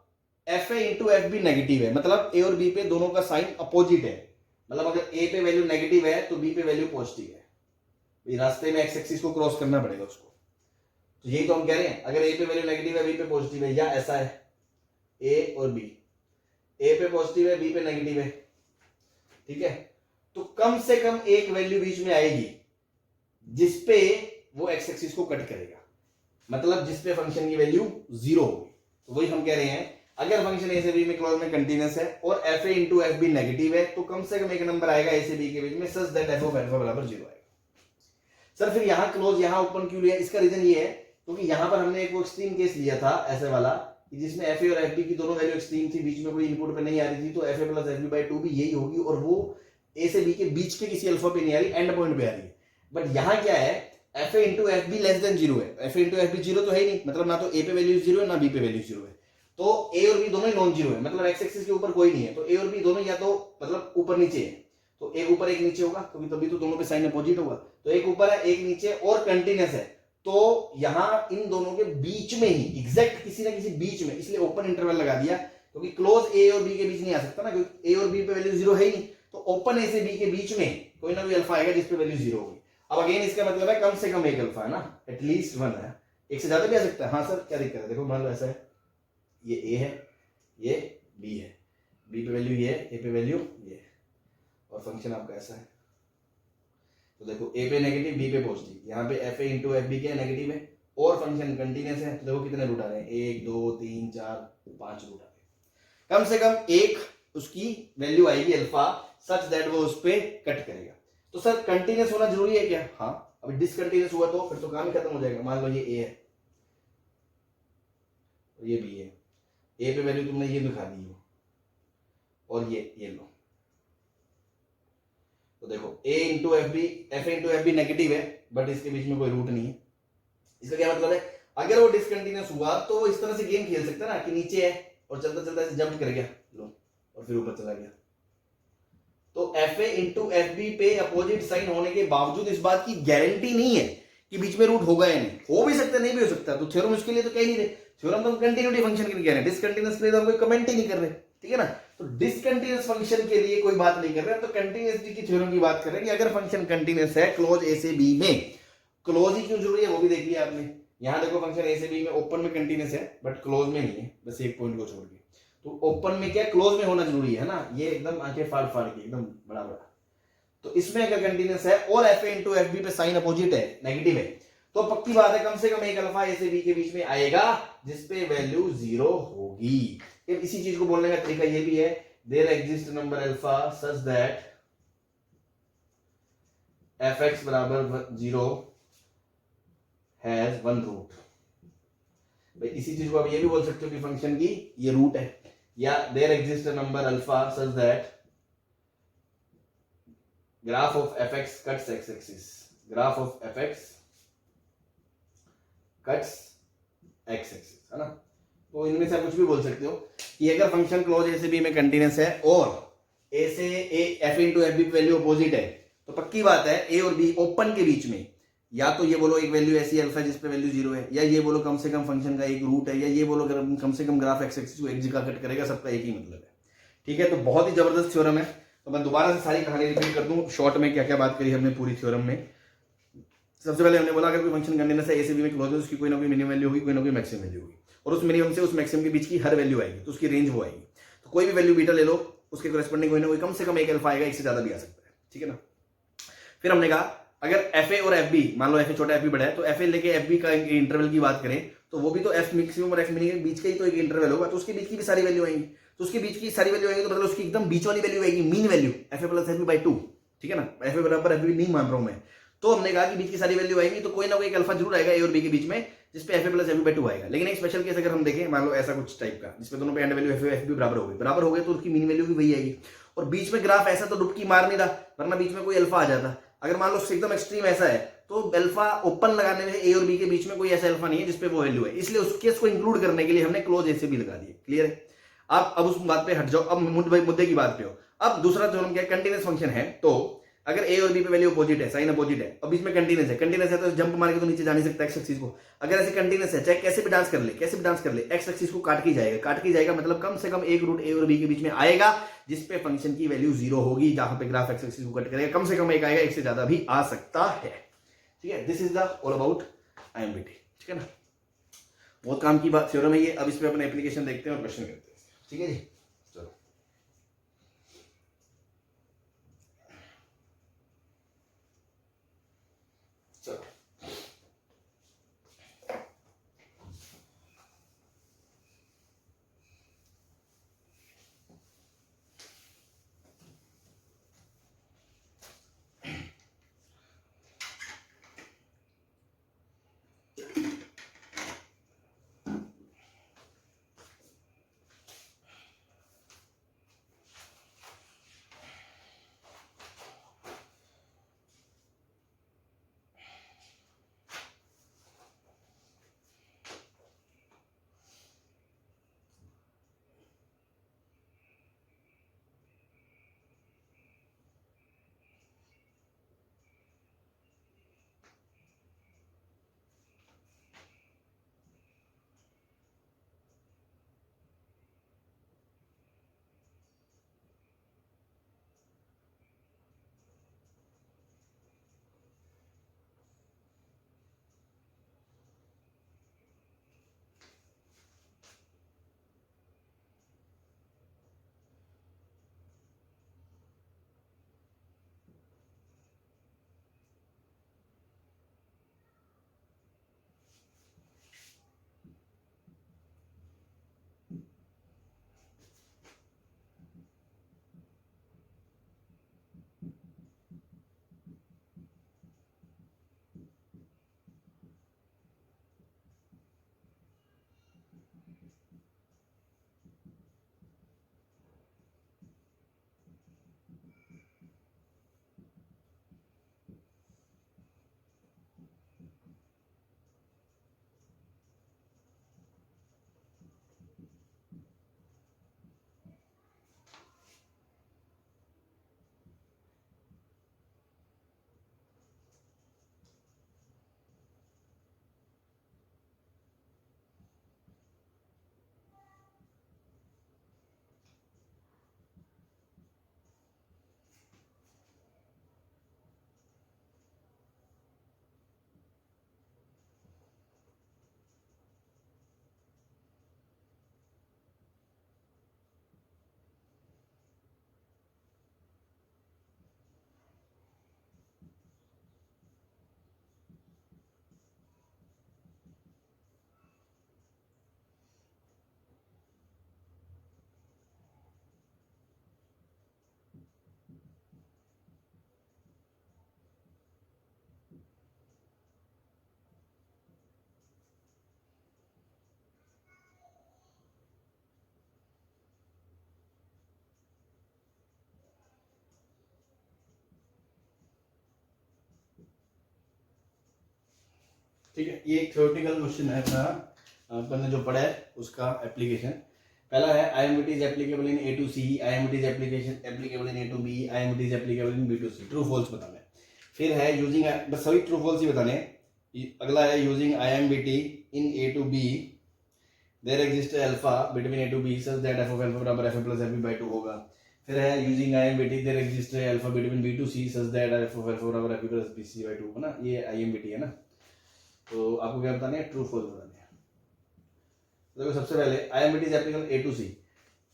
f a into f b negative है, मतलब ए और बी पे दोनों का साइन अपोजिट है। मतलब अगर ए पे वैल्यू नेगेटिव है तो बी पे वैल्यू पॉजिटिव है। रास्ते में एक्स एक्सिस को क्रॉस करना पड़ेगा उसको, तो यही तो हम कह रहे हैं। अगर ए पे वैल्यू नेगेटिव है बी पे पॉजिटिव है, या ऐसा है ए और बी, ए पे पॉजिटिव है बी पे नेगेटिव है, ठीक है, तो कम से कम एक वैल्यू बीच में आएगी जिसपे वो एक्स एक्सिस को कट करेगा, मतलब जिसपे फंक्शन की वैल्यू 0 होगी। तो वही हम कह रहे हैं, अगर फंक्शन ए से बी में क्लोज में कंटीन्यूअस है और f a into f b negative है तो कम से कम एक नंबर आएगा ए से बी के बीच में सच दैट एफ ऑफ अल्फा बराबर 0 आएगा। सर फिर यहां क्लोज यहां ओपन क्यों लिया? इसका रीजन ये है क्योंकि यहां पर हमने एक एक्सट्रीम केस लिया था ऐसे वाला कि जिसमें एफ ए और एफ बी की दोनों वैल्यू एक्सट्रीम थी, बीच में कोई इनपुट पे नहीं आ रही थी, तो f a plus f b by 2 भी यही होगी और वो ए से बी के बीच के किसी अल्फा पे नहीं आ रही, एंड पॉइंट पे आ रही है। बट यहां क्या है, f a into f b less than 0 है, f a into f b 0 तो है ही नहीं, मतलब ना तो ए पे वैल्यू 0 है ना बी पे वैल्यू 0 है, तो ए और बी दोनों ही नॉन जीरो है, मतलब एक्स एक्सिस के ऊपर कोई नहीं है, तो ए और बी दोनों या तो मतलब ऊपर नीचे है, तो एक ऊपर एक नीचे होगा क्योंकि तभी तो दोनों पे साइन अपोजिट होगा, तो एक ऊपर है एक नीचे और कंटिन्यूअस है, तो यहां इन दोनों के बीच में ही एग्जैक्ट किसी ना किसी बीच में, इसलिए ओपन इंटरवल लगा दिया क्योंकि क्लोज ए और बी के बीच नहीं आ सकता ना, क्योंकि ए और बी पे वैल्यू 0 है ही नहीं, तो ओपन ए से बी के बीच में कोई ना कोई अल्फा आएगा जिस पे वैल्यू 0 होगी। अब अगेन इसका मतलब है कम से कम एक अल्फा है ना, एटलीस्ट 1 है, एक से ज्यादा भी आ सकता है। हाँ सर क्या दिक्कत है, देखो मान लो ऐसा है, ये ए है ये बी है, बी पे वैल्यू ये है, ए पे वैल्यू ये है, और फंक्शन आपका ऐसा है, तो देखो ए पे नेगेटिव बी पे पॉजिटिव, यहाँ पे f a into f b क्या नेगेटिव है और फंक्शन कंटिन्यूअस है, तो देखो कितने रूट आ रहे हैं, 1 2 3 4 5 रूट आ रहे हैं। कम से कम एक उसकी वैल्यू आएगी अल्फा सच दैट वो उस पे कट करेगा। तो सर कंटिन्यूअस होना जरूरी है क्या? हाँ, अभी डिसकंटिन्यूअस हुआ तो फिर तो काम ही खत्म हो जाएगा। मान लो ये ए है और ये बी है, ए पे वैल्यू तुमने ये दिखा दी हो और ये लो, तो देखो a into f b, f into f b negative है बट इसके बीच में कोई रूट नहीं है। इसका क्या मतलब है, अगर वो डिसकंटिन्यूअस हुआ तो वो इस तरह से गेम खेल सकता है ना कि नीचे है और चलता चलता ऐसे जंप कर गया लो और फिर ऊपर चला गया, तो f a into f b पे अपोजिट साइन होने के बावजूद इस बात की गारंटी नहीं है कि बीच में रूट होगा या नहीं, हो भी सकता है नहीं भी हो सकता, तो थ्योरम उसके लिए तो कह नहीं रहे, थ्योरम तो कंटिन्यूटी फंक्शन के लिए कह रहे हैं, डिसकंटिन्यूअस के लिए तो हम कोई कमेंट ही नहीं कर रहे, ठीक है ना। तो डिसकंटिन्यूअस फंक्शन के लिए कोई बात नहीं कर रहे, तो कंटिन्यूअसली की थ्योरम की बात कर रहे हैं कि अगर फंक्शन कंटिन्यूअस है क्लोज ए से बी में, क्लोज ही क्यों जरूरी है वो भी देख लिया आपने। यहां देखो फंक्शन ए से बी में ओपन में कंटिन्यूअस है बट क्लोज में नहीं है, बस एक पॉइंट को छोड़ के, तो ओपन में क्या क्लोज में होना जरूरी है ना, ये एकदम आंखें फाड़ फाड़ के एकदम बड़ा बड़ा। तो इसमें अगर कंटिन्यूअस है और f a into f b पे साइन अपोजिट है, नेगेटिव है, तो पक्की बात है कम से कम एक अल्फा ए से बी के बीच में आएगा जिसपे वैल्यू 0 होगी। इसी चीज को बोलने का तरीका ये भी है, there exist number alpha such that f x बराबर 0 हैज 1 रूट। भाई इसी चीज को आप ये भी बोल सकते हो कि फंक्शन की ये रूट है, या there exist number alpha such that graph of f x cuts x axis, graph of f x cuts x axis, है ना। तो इनमें से आप कुछ भी बोल सकते हो कि अगर फंक्शन क्लोज ए से बी में कंटिन्यूअस है और ए से a f into f b value opposite है, तो पक्की बात है ए और बी ओपन के बीच में, या तो ये बोलो एक वैल्यू ऐसी अल्फा जिस पे वैल्यू 0 है, या ये बोलो कम से कम फंक्शन का एक रूट है, या ये बोलो कम से कम ग्राफ एक्स एक्सिस को एक जगह कट करेगा, सबका एक ही मतलब है, ठीक है। तो बहुत ही जबरदस्त थ्योरम है, तो मैं दोबारा से सारी कहानी रिपीट कर दूं शॉर्ट में क्या क्या बात करी हमने पूरी थ्योरम में। सबसे पहले हमने बोला अगर कोई फंक्शन कंटीन्यूअस है, ए से बी में क्लोज है, उसकी कोई ना कोई मिनिमम वैल्यू होगी, कोई ना कोई मैक्सिमम वैल्यू होगी, और उस मिनिमम से उस मैक्सिमम के बीच की हर वैल्यू आएगी, तो उसकी रेंज वो आएगी। तो कोई भी वैल्यू बीटा ले लो, उसके कोरेस्पोंडिंग कोई ना कोई कम से कम एक अल्फा आएगा, एक से ज्यादा भी आ सकता है, ठीक है ना। फिर हमने कहा अगर एफ ए और एफ बी, मान लो एफ ए छोटा एफ बी बड़ा है, तो एफ ए लेके एफ बी का इंटरवल की बात करें तो वो भी तो एफ मैक्सिमम और एफ मिनिमम के बीच का ही तो एक इंटरवल होगा, तो उसके बीच की भी सारी वैल्यू आएंगी, तो उसके बीच की सारी वैल्यू आएगी तो मतलब उसकी एकदम बीच वाली वैल्यू आएगी, mean value f a plus f b by 2, ठीक है ना। एफ ए बराबर एफ बी नहीं मान रहा हूं मैं, तो हमने कहा कि बीच की सारी वैल्यू आएंगी, तो कोई ना कोई एक अल्फा जरूर आएगा ए और बी के बीच में, जिसपे f a plus f b by 2 आएगा। लेकिन एक स्पेशल केस अगर हम देखें, मान लो ऐसा कुछ टाइप का जिसमें दोनों पे end value f a f b बराबर हो गए, तो उसकी मीन वैल्यू भी वही आएगी, और बीच में ग्राफ ऐसा तो डुबकी मार नहीं रहा, वरना बीच में कोई अल्फा आ जाता। अगर मान लो एकदम एक्सट्रीम ऐसा है तो अल्फा ओपन लगाने में ए और बी के बीच में कोई ऐसा अल्फा नहीं है जिसपे वो वैल्यू है, इसलिए उस केस को इंक्लूड करने के लिए हमने क्लोज ए से बी लगा दिए। क्लियर है। आप अब उस बात पे हट जाओ, अब मुद्दे की बात पे हो। अब दूसरा थ्योरम क्या है, कंटीन्यूअस फंक्शन है, तो अगर ए और बी पे वैल्यू अपोजिट है, साइन अपोजिट है, और बीच में कंटीन्यूअस है तो जंप मार के तो नीचे जा नहीं सकता एक्स एक्सिस को। अगर ऐसे कंटीन्यूअस है, चाहे कैसे भी डांस कर ले, एक्स एक्सिस को काट के जाएगा, मतलब कम से कम एक रूट ए और बी के बीच में आएगा, जिसपे फंक्शन की वैल्यू 0 होगी, जहां पे ग्राफ एक्स एक्सिस को कट करेगा, कम से कम एक आएगा, एक से ज्यादा भी आ सकता है, ठीक है। This is the all about IMBT, ठीक है ना। बहुत काम की बात थ्योरम है ये। अब इस पे अपने एप्लीकेशन देखते हैं और क्वेश्चन करते हैं, ठीक है जी। चलो चलो ठीक है, ये एक थ्योरेटिकल क्वेश्चन है अपना, अपन ने जो पढ़ा है उसका एप्लीकेशन। पहला है IMVT is applicable in A to C, IMVT is applicable in A to B, IMVT is applicable in B to C। True false बताना है। फिर है यूजिंग, बस सभी ट्रू फॉल्स ही बताने हैं। अगला है यूजिंग IMVT इन A to B there exist alpha between A to B such that f of alpha बराबर f plus f by 2 होगा। फिर है using IMBT there exist alpha between B to C such that f of alpha बराबर f plus BC by 2 है ना, ये IMBT है ना। तो आपको क्या बताना है, ट्रू फॉल्स बताना है। तो देखो सबसे पहले IMBT is applicable A to C,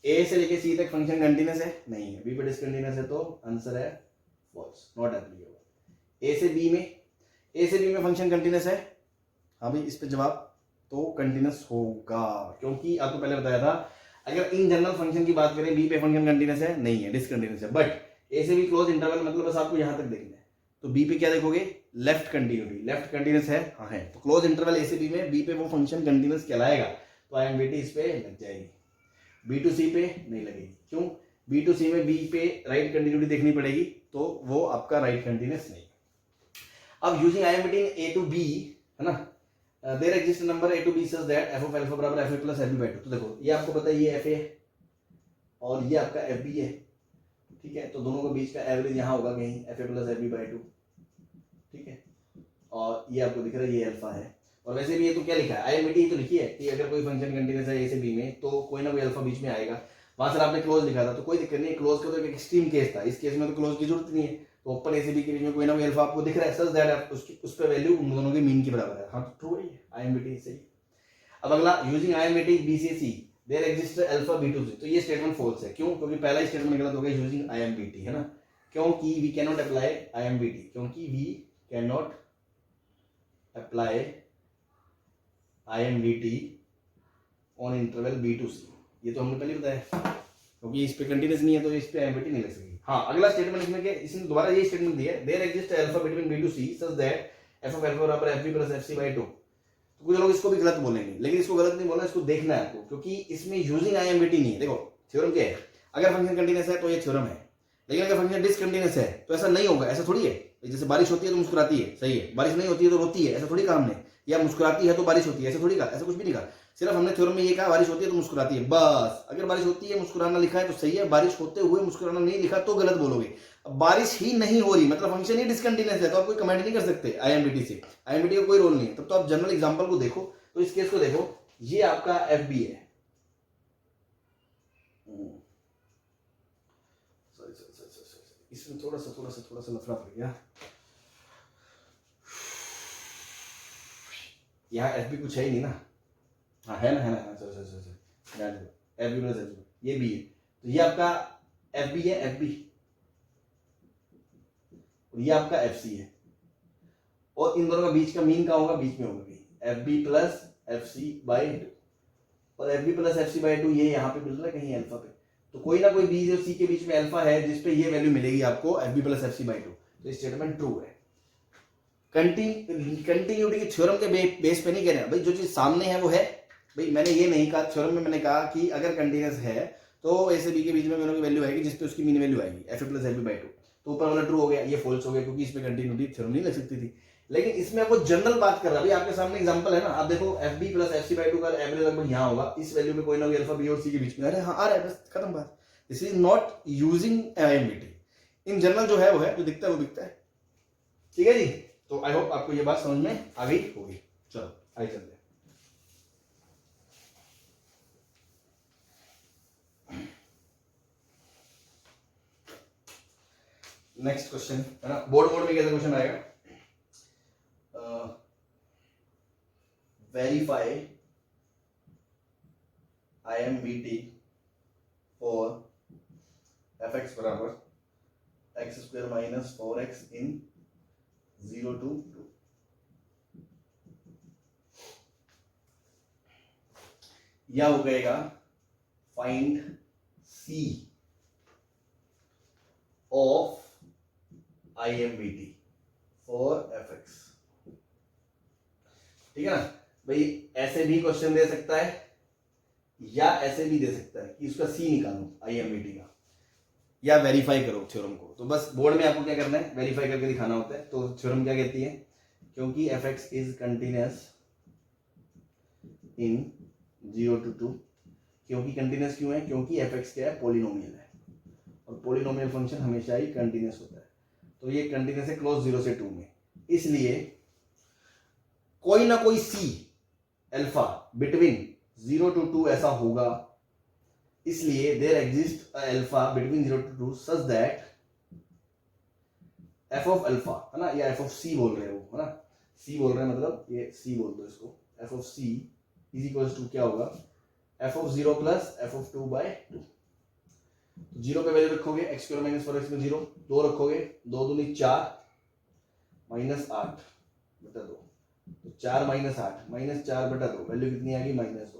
A से लेके C तक फंक्शन कंटीन्यूअस है, नहीं है, B पे डिसकंटीन्यूअस है, तो आंसर है फॉल्स, नॉट एप्लीकेबल। A से B में फंक्शन कंटीन्यूअस है, हाँ भाई इस पे जवाब तो कंटीन्यूअस होगा, क्योंकि आपको पहले बताया था अगर इन जनरल फंक्शन की बात करें बी पे फंक्शन कंटीन्यूअस है, नहीं है, डिसकंटीन्यूअस है, बट ए से बी क्लोज इंटरवल मतलब बस आपको यहां तक देखना है, तो बी पे क्या देखोगे, लेफ्ट कंटिन्यूटी, लेफ्ट कंटीन्यूअस है, हाँ है, तो क्लोज इंटरवल ए से बी में बी पे वो फंक्शन कंटीन्यूअस कहलाएगा, तो IMBT इस पे लग जाएगी, बी टू सी पे नहीं लगेगी, क्यों, बी टू सी में बी पे राइट कंटिन्यूटी देखनी पड़ेगी, तो वो आपका राइट कंटीन्यूअस नहीं। अब using IMBT in a to b है ना, there exist number A to B such that f of alpha बराबर fa plus fb by 2, तो देखो ये आपको पता है ये fa है और ये आपका fb है, ठीक है, तो दोनों के बीच का एवरेज यहाँ होगा कहीं fa plus fb by 2, ठीक है, और ये आपको दिख रहा है ये अल्फा है, और वैसे भी ये तो क्या लिखा है IMBT तो लिखी है कि अगर कोई फंक्शन कंटीन्यूअस है A से B में तो कोई ना कोई अल्फा बीच में आएगा, वहां से आपने क्लोज लिखा था तो कोई दिक्कत नहीं है, क्लोज का तो एक एक्सट्रीम केस था, इस केस में तो क्लोज की जरूरत नहीं है, तो ओपन ए से बी के बीच में कोई ना कोई अल्फा आपको दिख रहा है सच दैट उसकी उस पे वैल्यू उन दोनों के मीन के बराबर है, हाँ ट्रू है IMBT सही। अब अगला यूजिंग IMBT B से C there exist alpha B to C, तो ये स्टेटमेंट फॉल्स है, क्यों, क्योंकि पहला स्टेटमेंट गलत हो गया यूजिंग IMBT है ना, क्योंकि we can not apply IMBT, क्योंकि we can not apply IMBT on interval B to C, ये तो हमने पहले बताया, क्योंकि इस पे कंटीन्यूअस नहीं है तो इस पे IMBT नहीं लग सकेगी। हाँ अगला स्टेटमेंट इसमें क्या, इसने दोबारा ये स्टेटमेंट दिया है there exist alpha between B to C such that f of alpha बराबर fb plus fc by 2, तो कुछ लोग इसको भी गलत बोलेंगे, लेकिन इसको गलत नहीं बोलना, इसको देखना है आपको, क्योंकि इसमें यूजिंग IMBT नहीं है। देखो थ्योरम क्या है, अगर फंक्शन कंटीन्यूअस है तो ये थ्योरम है, लेकिन अगर फंक्शन डिसकंटीन्यूअस है तो ऐसा नहीं होगा, ऐसा थोड़ी है, जैसे बारिश होती है तो मुस्कुराती है, सही है, बारिश नहीं होती है तो रोती है, ऐसा थोड़ी कहा हमने, या मुस्कुराती है तो बारिश होती है, ऐसा थोड़ी कहा, ऐसा कुछ भी नहीं कहा, सिर्फ हमने थ्योरम में ये कहा बारिश होती है तो मुस्कुराती है, बस। अगर बारिश होती है मुस्कुराना लिखा है तो सही है, बारिश होते हुए मुस्कुराना नहीं लिखा तो गलत बोलोगे। अब बारिश ही नहीं हो रही मतलब फंक्शन ही डिसकंटीन्यूअस है, तो आप कोई कमेंट नहीं कर सकते IMBT से, IMBT का कोई रोल नहीं है, तब तो आप जनरल एग्जांपल को देखो, तो इस केस को देखो, ये आपका FB है, इसमें थोड़ा सा लफड़ा पड़ गया, यहाँ FB कुछ है ही नहीं ना, हाँ है ना FB प्लस FB ये भी है, तो ये आपका FB है, FB और ये आपका FC है, और इन दोनों का बीच का मीन का होगा, बीच में होगा कहीं FB प्लस FC बाई 2, और FB प्लस FC बाई 2 ये यहाँ पे मिल रहा है कहीं अल्फा पे, तो कोई ना कोई B और C के बीच में अल्फा है जिसपे ये वैल्यू मिलेगी आपको FB प्लस FC बाई 2, तो स्टेटमेंट ट्रू है। कंटिन्यूटी की थ्योरम के बेस पे नहीं कह रहे हैं भाई, जो चीज सामने है वो है भाई, मैंने ये नहीं कहा, थ्योरम में मैंने कहा कि अगर कंटीन्यूअस है तो A से B के बीच में दोनों की वैल्यू आएगी जिसपे उसकी मीन वैल्यू आएगी fa प्लस fb बाई 2, तो ऊपर वाला ट्रू हो गया, ये फॉल्स हो गया क्योंकि इसमें कंटिन्यूटी थ्योरम नहीं लग सकती थी, लेकिन इसमें वो जनरल बात कर रहा है भाई, आपके सामने एग्जांपल है ना, आप देखो FB प्लस FC बाई 2 का एवरेज लगभग यहाँ होगा, इस वैल्यू में कोई ना कोई अल्फा B और C के बीच में, अरे हाँ आ रहा है, बस खत्म बात, this is not using IMBT, in general जो है वो है, जो दिखता है वो दिखता है, ठीक है जी। तो आई होप आपको ये बात समझ में आ गई होगी, चलो आगे चलते हैं। नेक्स्ट क्वेश्चन है ना, बोर्ड में कैसा क्वेश्चन आएगा, वेरीफाई IMBT फॉर fx बराबर x square minus 4x in 0 to 2, या हो गएगा find C of IMBT for fx, ठीक है ना भाई, ऐसे भी क्वेश्चन दे सकता है या ऐसे भी दे सकता है कि उसका C निकालो IMBT का, या वेरीफाई करो थ्योरम को, तो बस बोर्ड में आपको क्या करना है, वेरीफाई करके दिखाना होता है। तो थ्योरम क्या कहती है, क्योंकि fx is continuous in 0 to 2, क्योंकि कंटिन्यूअस क्यों है, क्योंकि fx क्या है, पॉलिनोमियल है, और पॉलिनोमियल फंक्शन हमेशा ही कंटिन्यूअस होता है, तो ये कंटिन्यूअस है क्लोज 0 से 2 में, इसलिए कोई ना कोई C अल्फा बिटवीन 0 to 2 ऐसा होगा इसलिए there exist alpha between 0 to 2 such that f of alpha, है ना, या एफ ऑफ सी बोल रहे हैं वो, है ना, सी बोल रहे हैं, मतलब ये सी बोल दो इसको, f of c is equals to क्या होगा, f of 0 plus f of 2/2। तो 0 पे वैल्यू रखोगे एक्स स्क्वायर माइनस 4x में 0, 2 रखोगे, 2 दूनी 4 माइनस 8 बटा 2, तो 4 माइनस 8 माइनस 4 बटा 2, वैल्यू कितनी आ गई -2।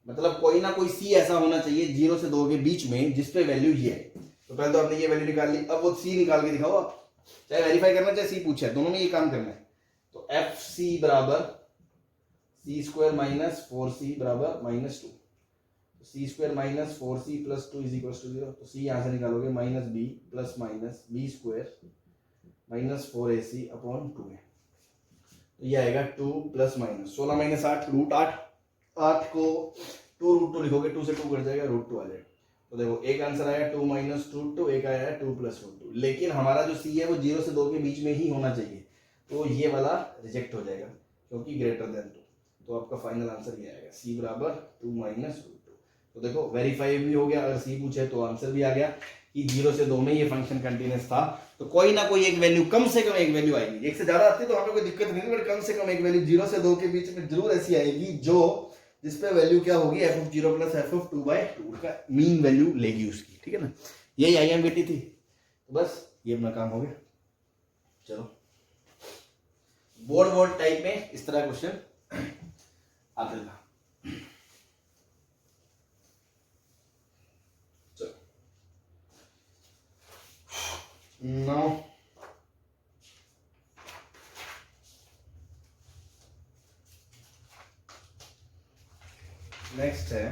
मतलब कोई ना कोई सी ऐसा होना चाहिए 0 से 2 के बीच में जिसपे वैल्यू ये है। तो पहले तो आपने ये वैल्यू निकाल ली, अब वो सी निकाल के दिखाओ आप, चाहे वेरीफाई करना चाहे सी पूछे, दोनों में ये काम करना है। तो एफ सी बराबर सी स्क्वायर माइनस 4c बराबर -2, c square minus 4c plus 2 is equal to 0। तो सी यहां से निकालोगे -b plus minus b square minus 4ac upon 2 है। तो ये आएगा 2 प्लस माइनस 16 माइनस 8 √8, 8 को 2 √2 लिखोगे, 2 से 2 कट जाएगा, √2 आ जाएगा। तो देखो एक आंसर आया 2 माइनस √2, एक आया 2 प्लस √2, लेकिन हमारा जो सी है वो 0 से 2 के बीच में ही होना चाहिए, तो ये वाला रिजेक्ट हो जाएगा क्योंकि ग्रेटर देन 2। तो आपका फाइनल आंसर ये आएगा सी बराबर 2 माइनस √2। तो देखो वेरीफाई भी हो गया, अगर सी पूछे तो आंसर भी आ गया कि 0 से 2 में ये फंक्शन कंटिन्यूअस था। तो कोई ना कोई एक वैल्यू, कम से कम एक वैल्यू आएगी, एक से ज्यादा आती है तो हमें कोई दिक्कत नहीं है, बट कम से कम एक वैल्यू 0 से 2 के बीच में जरूर ऐसी आएगी जो जिसपे वैल्यू क्या होगी, F of 0 plus f of 2/2 का मीन वैल्यू लेगी उसकी, ठीक है ना। यही IMVT थी, तो बस ये अपना काम हो गया। चलो बोर्ड टाइप में इस तरह क्वेश्चन आता था। चलो नाउ नेक्स्ट है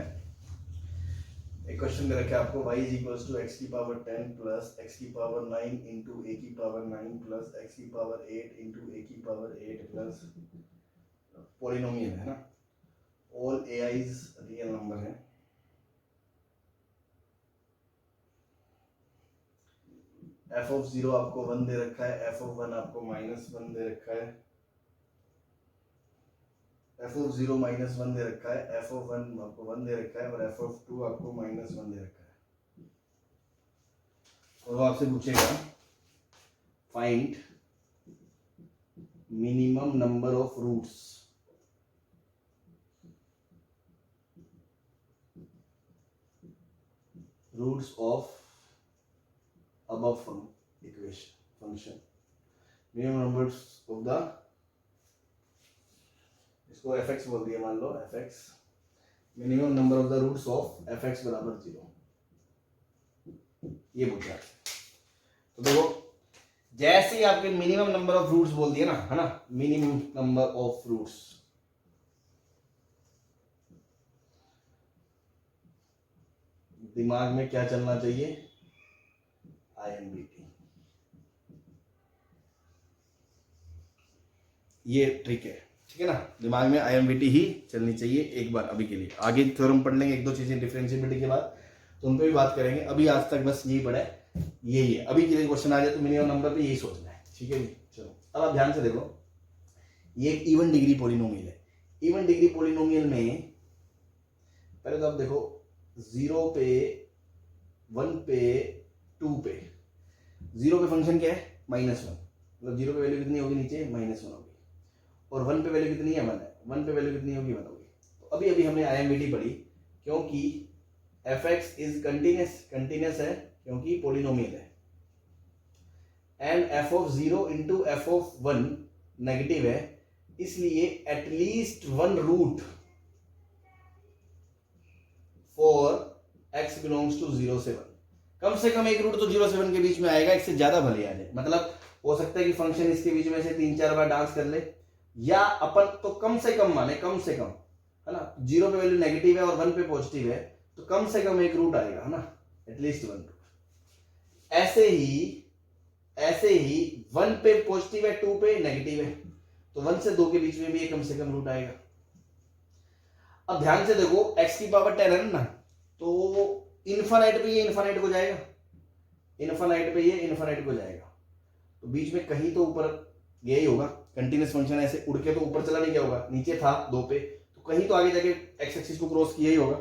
एक क्वेश्चन दे रखा है आपको, y is equals to x की पावर 10 प्लस x की पावर 9 इंटू a की पावर 9 प्लस x की पावर 8 इंटू a की पावर 8 प्लस पॉलिनोमियल है ना, ऑल ai's रियल नंबर है। f ऑफ 0 आपको 1 दे रखा है, f ऑफ 1 आपको -1 दे रखा है, f ऑफ 0 -1 दे रखा है, f ऑफ 1 आपको 1 दे रखा है और f ऑफ 2 आपको -1 दे रखा है। और वो आपसे पूछेगा find minimum number of roots of above equation function, minimum numbers of the, इसको fx बोल दिया मान लो, fx minimum number of the roots of fx बराबर 0, ये पूछा। तो देखो जैसे ही आपके मिनिमम नंबर ऑफ रूट्स बोल दिया ना, है ना, मिनिमम नंबर ऑफ रूट्स, दिमाग में क्या चलना चाहिए, IMVT, ये ट्रिक है, ठीक है ना, दिमाग में IMVT ही चलनी चाहिए एक बार अभी के लिए। आगे थ्योरम पढ़ लेंगे, एक दो चीजें डिफरेंशिएबिलिटी के बाद, तो उन पे भी बात करेंगे। अभी आज तक बस यही पढ़ा है, यही है अभी के लिए। क्वेश्चन आ जाए तो मिनिमम नंबर पे यही सोचना है, ठीक है जी। चलो अब आप ध्यान से देखो, ये एक इवन डिग्री पॉलिनोमियल है। इवन डिग्री पॉलिनोमियल में पहले तो आप देखो 0 पे 1 पे 2 पे, 0 पे फंक्शन क्या है -1, मतलब 0 पे वैल्यू कितनी होगी नीचे -1 होगी, और 1 पे वैल्यू कितनी है 1 है, 1 पे वैल्यू कितनी होगी 1 होगी। तो अभी हमने IMVT पढ़ी, क्योंकि fx इज कंटिन्यूअस है क्योंकि पॉलिनोमियल है, and f of 0 into f of 1 negative है, इसलिए at least 1 root for x belongs to 0 से 1, कम से कम एक रूट तो 0 से 1 के बीच में आएगा, इससे ज्यादा भले आ जाए। मतलब हो सकता है कि फंक्शन इसके बीच में से 3-4 बार डांस कर ले, या अपन तो कम से कम माने, कम से कम, है ना, 0 पे वैल्यू नेगेटिव है और 1 पे पॉजिटिव है, तो कम से कम एक रूट आएगा, है ना, एटलीस्ट 1 रूट। ऐसे ही 1 पे पॉजिटिव है, 2 पे नेगेटिव है, तो 1 से 2 के बीच में भी कम से कम रूट आएगा। अब ध्यान से देखो, x की पावर 10 है ना, तो इनफाइनाइट पे ये इनफाइनाइट को जाएगा, इनफाइनाइट पे ये इनफाइनाइट को जाएगा, तो बीच में कहीं तो ऊपर गया ही होगा। कंटिन्यूअस फंक्शन ऐसे उड़ के तो ऊपर चला नहीं गया होगा, नीचे था 2 पे, तो कहीं तो आगे जाके एक्स एक्सिस को क्रॉस किया ही होगा।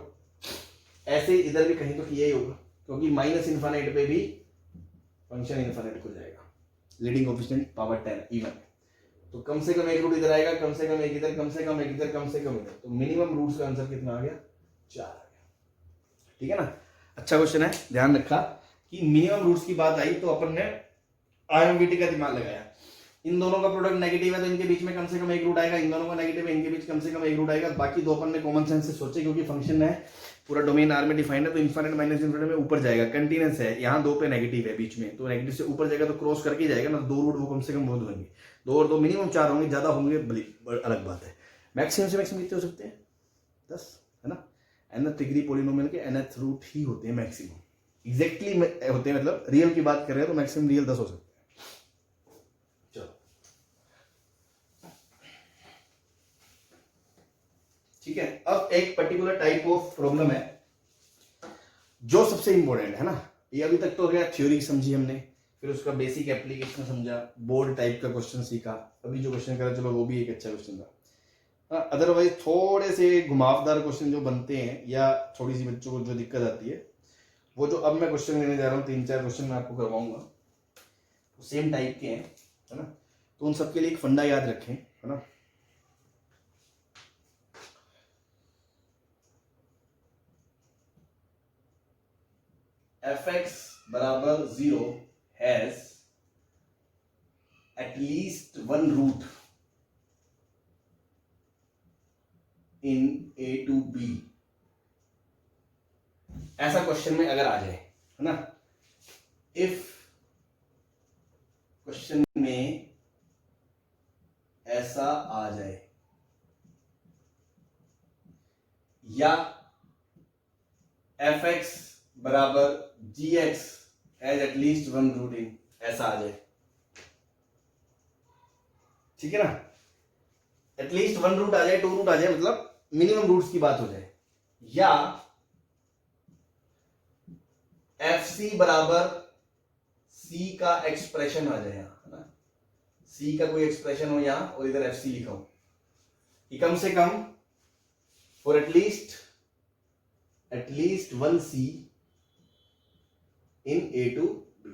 ऐसे इधर भी कहीं तो किया ही होगा, क्योंकि माइनस इन्फाइनाइट पे भी फंक्शन इन्फाइनाइट हो जाएगा, लीडिंग कोएफिशिएंट पावर 10 इवन। तो कम से कम एक रूट इधर आएगा, कम से कम एक इधर, कम से कम एक इधर, कम से कम इधर, तो मिनिमम रूट्स का आंसर कितना आ गया? 4 आ गया। ठीक है ना, अच्छा क्वेश्चन है, ध्यान रखा कि मिनिमम रूट्स की बात आई तो अपन ने आईएमवीटी का दिमाग लगाया। इन दोनों का प्रोडक्ट नेगेटिव है तो इनके बीच में कम से कम एक रूट आएगा, इन दोनों का नेगेटिव है इनके बीच कम से कम एक रूट आएगा। बाकी दो अपन ने कॉमन सेंस से सोचे, क्योंकि फंक्शन है पूरा डोमेन आर में डिफाइंड है, तो इनफाइनाइट माइनस इनफाइनाइट में ऊपर जाएगा, कंटीन्यूअस है, यहाँ 2 पे नेगेटिव है बीच में, तो नेगेटिव से ऊपर जाएगा तो क्रॉस करके जाएगा ना, 2 रूट वो कम से कम बहुत होंगे, 2 और 2 मिनिमम 4 होंगे, ज्यादा होंगे अलग बात है। मैक्सिमम से मैक्सिमम कितने हो सकते हैं? 10, है ना। nth डिग्री पॉलिनोमियल के nth रूट ही होते हैं मैक्सिमम, एग्जैक्टली होते हैं, मतलब रियल की बात कर रहे हैं तो मैक्सिमम रियल 10 हो सकते हैं। चलो ठीक है, अब एक पर्टिकुलर टाइप ऑफ प्रॉब्लम है जो सबसे इंपॉर्टेंट है ना। ये अभी तक तो हो गया थ्योरी समझी हमने, फिर उसका बेसिक एप्लीकेशन समझा, बोर्ड टाइप का क्वेश्चन सीखा, अभी जो क्वेश्चन करा चलो वो भी एक अच्छा क्वेश्चन था। अदरवाइज थोड़े से घुमावदार क्वेश्चन जो बनते हैं या थोड़ी सी बच्चों को जो दिक्कत आती है, वो जो अब मैं क्वेश्चन लेने जा रहा हूँ 3-4 क्वेश्चन मैं आपको करवाऊंगा, सेम टाइप के हैं, है ना। तो उन सबके लिए एक फंडा याद रखें, है ना। fx बराबर 0 has at least 1 root in a to b, ऐसा क्वेश्चन में अगर आ जाए, है ना। इफ क्वेश्चन में ऐसा आ जाए, या fx बराबर gx हैज एटलीस्ट 1 रूट इन, ऐसा आ जाए, ठीक है ना। एटलीस्ट 1 रूट आ जाए, 2 रूट आ जाए, मतलब मिनिमम रूट्स की बात हो जाए, या fc बराबर c का एक्सप्रेशन आ जाए यहां, है ना। c का कोई एक्सप्रेशन हो यहां और इधर fc लिखा हो, कि कम से come for at least 1 c in a to b,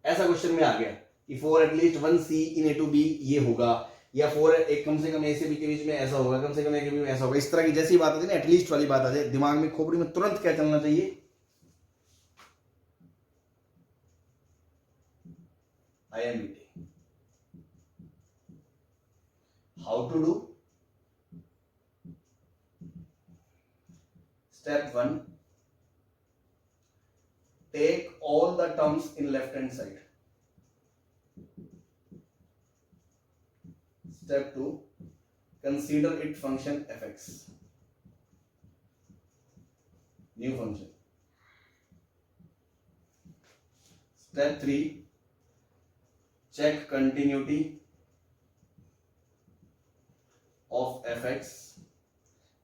ऐसा क्वेश्चन में आ गया कि for at least 1 c in a to b ये होगा, या फॉर एक कम से कम a से b के बीच में ऐसा होगा, कम से कम a के बीच में ऐसा होगा। इस तरह की जैसी बात आती है ना, एटलीस्ट वाली बात आ जाए, दिमाग में खोपड़ी में तुरंत क्या चलना चाहिए? IMBT। How to do? Step 1, take all the terms in left hand side. Step 2, consider it function fx, new function. Step 3, check continuity of fx.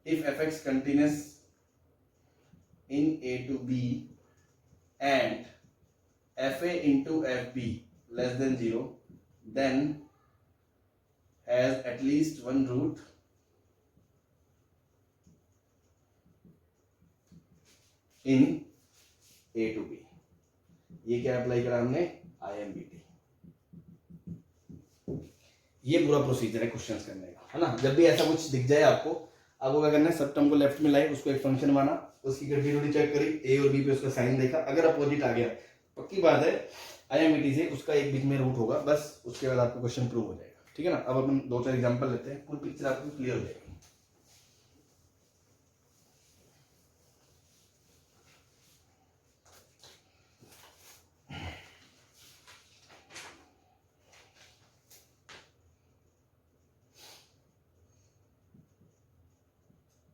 If fx continues in a to b and fa into fb less than 0, then has at least 1 root in a to b। ये क्या अप्लाई करा हमने? IMBT। ये पूरा प्रोसीजर है क्वेश्चंस करने का, है ना। जब भी ऐसा कुछ दिख जाए आपको क्या करना है? सब टर्म को लेफ्ट में लाई, उसको एक फंक्शन माना, उसकी कंटिन्यूटी चेक करी, ए और बी पे उसका साइन देखा, अगर अपोजिट आ गया पक्की बात है IMBT से उसका एक बीच में रूट होगा, बस उसके बाद आपको क्वेश्चन प्रूव हो जाएगा, ठीक है ना। अब अपन 2-4 एग्जांपल लेते हैं, पूरी पिक्चर आपको क्लियर हो जाएगी।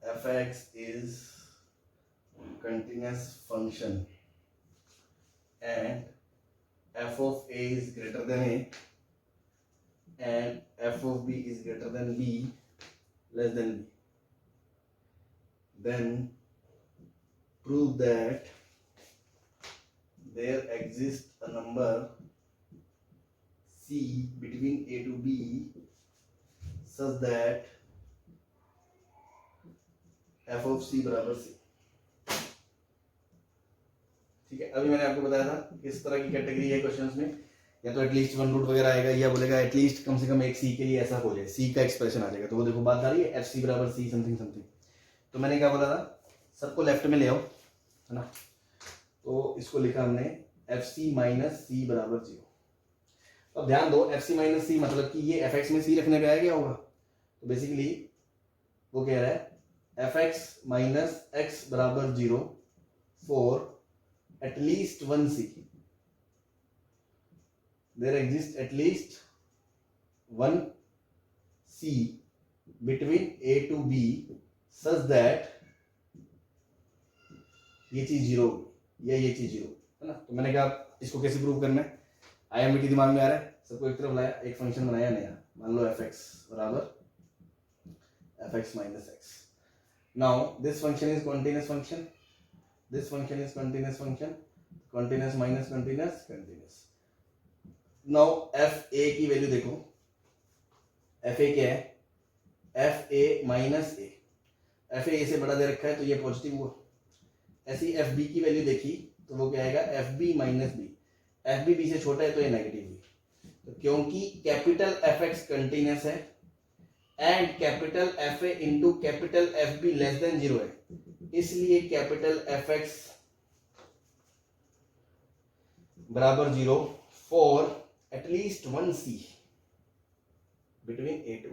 fx is continuous function and f of a is greater than a and f of b is greater than b less than b, then prove that there exists a number c between a to b such that f of c बराबर c। ठीक है, अभी मैंने आपको बताया था किस तरह की कैटेगरी है क्वेश्चंस में, या तो एटलीस्ट वन रूट वगैरह आएगा, या बोलेगा एटलीस्ट कम से कम एक सी के लिए ऐसा हो जाए, सी का एक्सप्रेशन आ जाएगा। तो वो देखो बात आ रही है एफ सी बराबर सी समथिंग समथिंग। तो मैंने क्या बोला था, सबको लेफ्ट में ले आओ, है ना। तो इसको लिखा हमने एफ सी माइनस सी बराबर 0। अब ध्यान दो, एफ सी माइनस सी मतलब कि ये एफ एक्स में सी रखने पे आया क्या होगा। तो बेसिकली वो कह रहा है एफ एक्स माइनस एक्स बराबर 0 for at least one c, there exists at least one C between A to B such that ये चीज 0 या ये चीज 0, है ना। तो मैंने कहा इसको कैसे प्रूव करना है, आईएमटी दिमाग में आ रहा है, सबको एक तरफ लाया, एक फंक्शन बनाया नया, मान लो एफ एक्स बराबर F x minus x. Now this function is continuous function, this function is continuous function, continuous minus continuous continuous. Now F A की वैल्यू देखो, एफ ए क्या है, f A minus A, F A से बड़ा दे रखा है तो ये पॉजिटिव हुआ। ऐसी एफ बी की वैल्यू देखी तो वो क्या आएगा, f b minus b, f b b से छोटा है तो ये नेगेटिव हुई। तो क्योंकि कैपिटल एफ एक्स कंटिन्यूस है and capital f a into capital f b less than 0 है, इसलिए कैपिटल एफ एक्स बराबर 0 for at least one c between a to.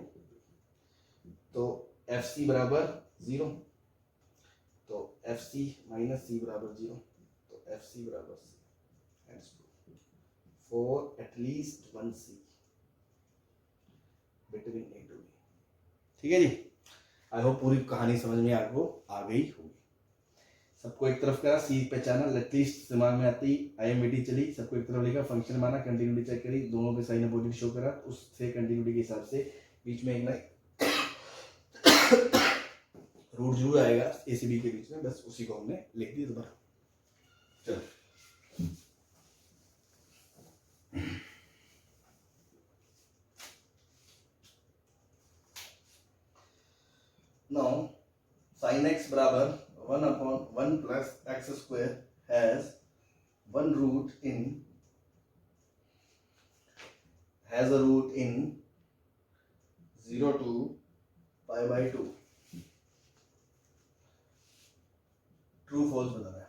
तो एफ सी बराबर 0, तो एफ सी माइनस सी बराबर 0, तो एफ सी बराबर c for at least one c between a to b. ठीक है जी, आई होप पूरी कहानी समझ में आपको आ गई होगी। सबको एक तरफ करा, सी पहचाना, एटलीस्ट दिमाग में आती, आईएमटी चली, सबको एक तरफ लिखा, फंक्शन माना, कंटिन्यूटी चेक करी, दोनों पे साइन अपोजिट शो करा, उससे कंटिन्यूटी के हिसाब से बीच में एक ना रूट जरूर आएगा ए से बी के बीच में, बस उसी को हमने लिख दिया दोबारा। चलो नाउ sin x बराबर 1/1 plus x square has one root in, has a root in 0 to pi by 2। True false बताना है।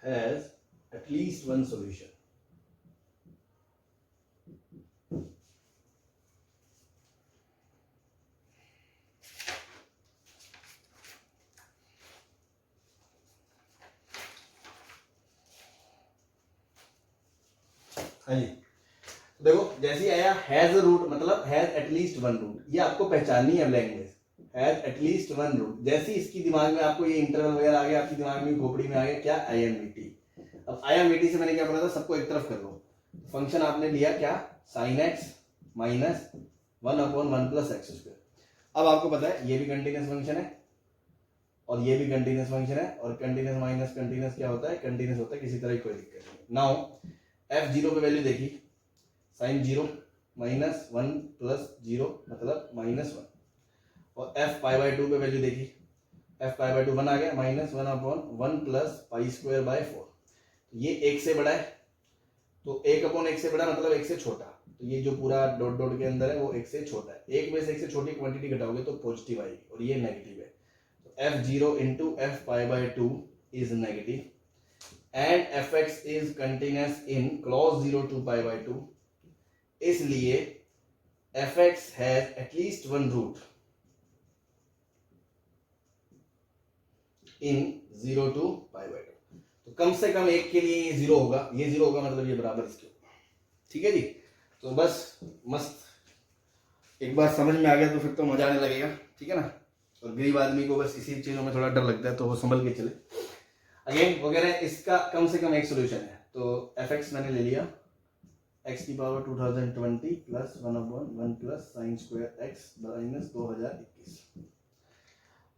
has at least one solution। हाँ जी, देखो जैसे ही आया हैज अ रूट मतलब हैज एटलीस्ट वन रूट, ये आपको पहचाननी है language, has at least one root. जैसे ही इसकी दिमाग में आपको ये इंटरवल वगैरह आ गया, आपकी दिमाग में खोपड़ी में आ गया क्या, आईएमटी। अब आईएमटी से मैंने क्या बोला था, सबको एक तरफ कर लो। फंक्शन आपने लिया क्या, sine x minus 1/1 plus x square. अब आपको पता है ये भी कंटिन्यूस फंक्शन है और ये भी कंटिन्यूस फंक्शन है, और कंटिन्यूस माइनस कंटिन्यूस क्या होता है, कंटिन्यूस होता है, किसी तरह की कोई दिक्कत नहीं। नाउ एफ जीरो पे वैल्यू देखी, साइन 0 माइनस 1 प्लस 0 मतलब -1, और एफ पाई बाई 2 पे वैल्यू देखी, एफ पाई बाई 2 1 आ गया, -1/1 प्लस पाई स्क्वायर बाय 4। ये 1 से बड़ा है, तो 1/1 से बड़ा मतलब 1 से छोटा, तो ये जो पूरा डॉट डॉट के अंदर है वो 1 से छोटा है। 1 में से 1 से छोटी क्वांटिटी घटाओगे तो पॉजिटिव आएगी, और ये नेगेटिव है। तो f0 into f pi by 2 is negative and fx is continuous in closed 0 to pi by 2, इसलिए fx has at least one root in 0 to pi by 2। तो कम से कम एक के लिए ये 0 होगा, ये 0 होगा मतलब ये बराबर इसके होगा। ठीक है जी, तो बस मस्त, एक बार समझ में आ गया तो फिर तो मजा आने लगेगा। ठीक है ना, और गरीब आदमी को बस इसी चीजों में थोड़ा डर लगता है, तो वो संभल के चले। अगेन वगैरह इसका कम से कम एक सोल्यूशन है। तो fx मैंने ले लिया x की power 2020 plus 1/1 plus sine square x minus 2021।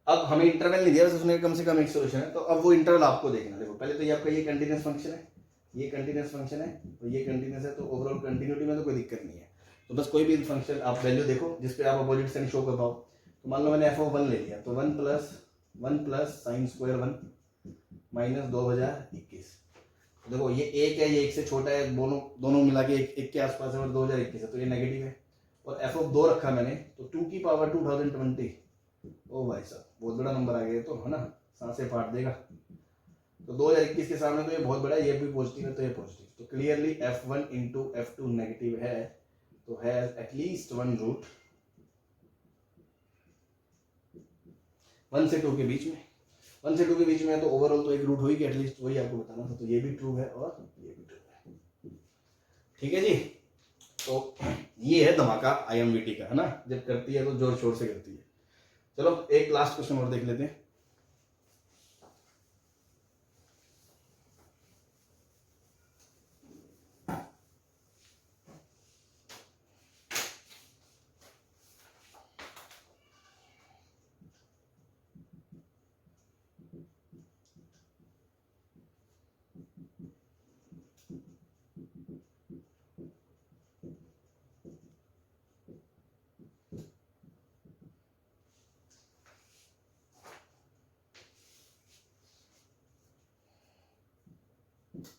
अब हमें इंटरवल नहीं दिया, बस उसने कम से कम एक सोल्यूशन है, तो अब वो इंटरवल आपको देखना। देखो पहले तो ये आपका ये कंटिन्यूस फंक्शन है, ये कंटिन्यूस फंक्शन है और ये कंटिन्यूस है, तो ओवरऑल कंटिन्यूटी में तो कोई दिक्कत नहीं है। तो बस कोई भी फंक्शन आप वैल्यू देखो जिस पे आप अपोजिट साइन शो कर पाओ। तो मान लो मैंने f(1) ले लिया, तो 1 प्लस साइन स्क्वायर 1 माइनस 2021। देखो ये एक है, ये एक से छोटा है, दोनों मिला के एक के आसपास है और 2021 है, तो ये नेगेटिव है। और f(2) रखा मैंने, तो 2 की पावर 2020। ओ भाई साहब बहुत बड़ा नंबर आ गया, तो है ना, सांसें फाड़ देगा। तो 2021 के सामने तो ये बहुत बड़ा है, ये भी पॉजिटिव है तो ये पॉजिटिव। तो clearly f1 into f2 negative है, तो हैज एटलीस्ट वन रूट 1 से 2 के बीच में। 1 से 2 के बीच में है तो ओवरऑल तो एक रूट होगी एटलीस्ट, वही आपको बताना था। तो ये भी ट्रू है और ये भी ट्रू है। ठीक है जी, तो ये है धमाका IMVT का, है ना, जब करती है तो जोर शोर से करती है। चलो एक लास्ट क्वेश्चन और देख लेते हैं।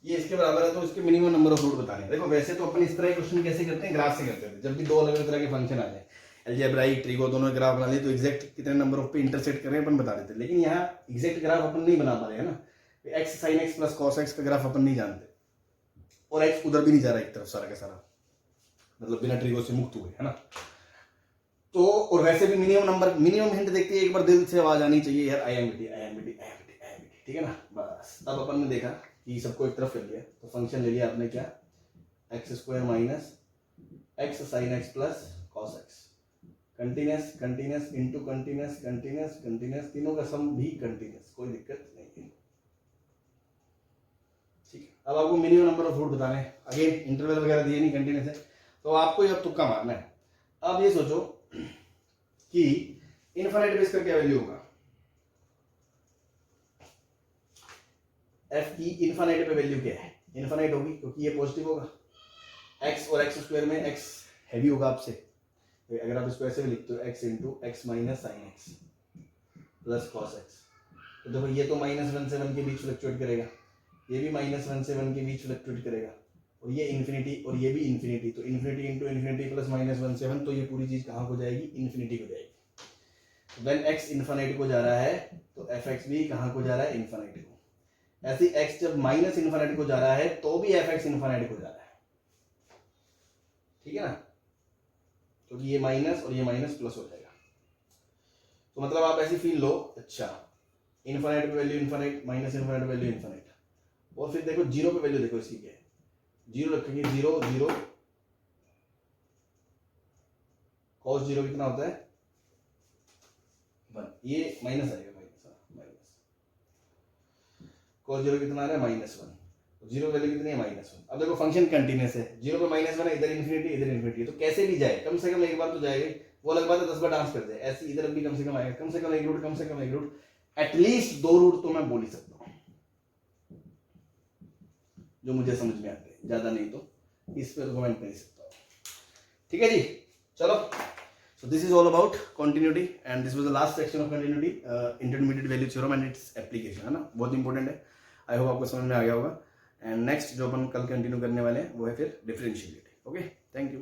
ये इसके बराबर है तो इसके मिनिमम नंबर ऑफ रूट बताने हैं। देखो वैसे तो अपन इस तरह क्वेश्चन कैसे करते हैं, ग्राफ से करते थे। जब भी दो अलग अलग तरह के फंक्शन आ जाए, अलजेब्राइक, ट्रिगो, दोनों ग्राफ बना लिए तो एग्जैक्ट कितने नंबर ऑफ पे इंटरसेक्ट कर रहे हैं अपन बता देते। लेकिन यहाँ एग्जैक्ट ग्राफ अपन नहीं बना पा रहे हैं ना, x sine x plus cos x का ग्राफ अपन नहीं जानते, और एक्स उधर भी नहीं जा रहा एक तरफ सारा का सारा, मतलब बिना ट्रिगो से मुक्त हुए, है ना। तो और वैसे भी मिनिमम हिंट देखते हैं, एक बार दिल से आवाज आनी चाहिए यार, IMVT IMVT IMVT IMVT, ठीक है ना। बस अब अपन ने देखा कि सबको एक तरफ कर लिया, तो फंक्शन ले लिया आपने क्या, x² minus x sine x plus cos x, continuous continuous into continuous continuous continuous, तीनों का सम भी कंटिन्यूस, कोई दिक्कत नहीं है। ठीक है, अब आपको मिनिमम नंबर ऑफ रूट बताने हैं। अगेन इंटरवल वगैरह दिए नहीं, कंटिन्यूस है, तो आपको अब तुक्का मारना है। अब ये सोचो कि इनफाइनाइट पे इसका क्या वैल्यू होगा, f की इनफाइनाइट पे वैल्यू क्या है, इनफाइनाइट होगी क्योंकि ये पॉजिटिव होगा। x और x² में x हैवी होगा आपसे, तो अगर आप इसको ऐसे भी लिखते हो x into x minus sine x plus cos x, तो देखो ये तो -1 से 1 के बीच फ्लक्चुएट करेगा, ये भी -1 से 1 के बीच फ्लक्चुएट करेगा, और ये इन्फिनिटी और ये भी इन्फिनिटी, तो इन्फिनिटी इंटू इन्फिनिटी प्लस -1 से 1, तो ये पूरी चीज कहाँ को जाएगी, इन्फिनिटी को जाएगी। व्हेन x इन्फिनिटी को जा रहा है तो fx भी कहाँ को जा रहा है, इन्फिनिटी को। ऐसी x जब माइनस इन्फिनिटी को जा रहा है तो भी fx इन्फिनिटी को जा रहा है, ठीक है ना, क्योंकि ये माइनस और ये माइनस प्लस हो जाएगा। तो मतलब आप ऐसी फील लो, अच्छा इन्फिनिटी पे value infinite, minus infinity value infinite, और फिर देखो जीरो पे वैल्यू देखो इसकी क्या है, जीरो रखेंगे, 0 0 cos 0 कितना होता है 1, ये माइनस आएगा, माइनस cos 0 कितना आ रहा है -1, जीरो वैल्यू कितनी है -1। अब देखो फंक्शन कंटिन्यूस है, 0 पे -1 है, इधर इन्फिनिटी इधर इन्फिनिटी, तो कैसे भी जाए कम से कम एक बार तो जाएगा ही, वो अलग बात है 10 बार डांस कर जाए, ऐसे इधर भी कम से कम आएगा, कम से कम एक रूट, कम से कम एक रूट, एटलीस्ट 2 रूट तो मैं बोल ही सकता हूँ जो मुझे समझ में आते हैं, ज्यादा नहीं तो इस पे तो कमेंट कर ही सकता हूँ। ठीक है जी, चलो, so this is all about continuity and this was the last section of continuity, intermediate value theorem and its application, है ना, बहुत इंपॉर्टेंट है। आई होप आपको समझ में आ गया होगा। एंड नेक्स्ट जो अपन कल कंटिन्यू करने वाले हैं वो है फिर डिफरेंशिएबिलिटी। Okay, thank you.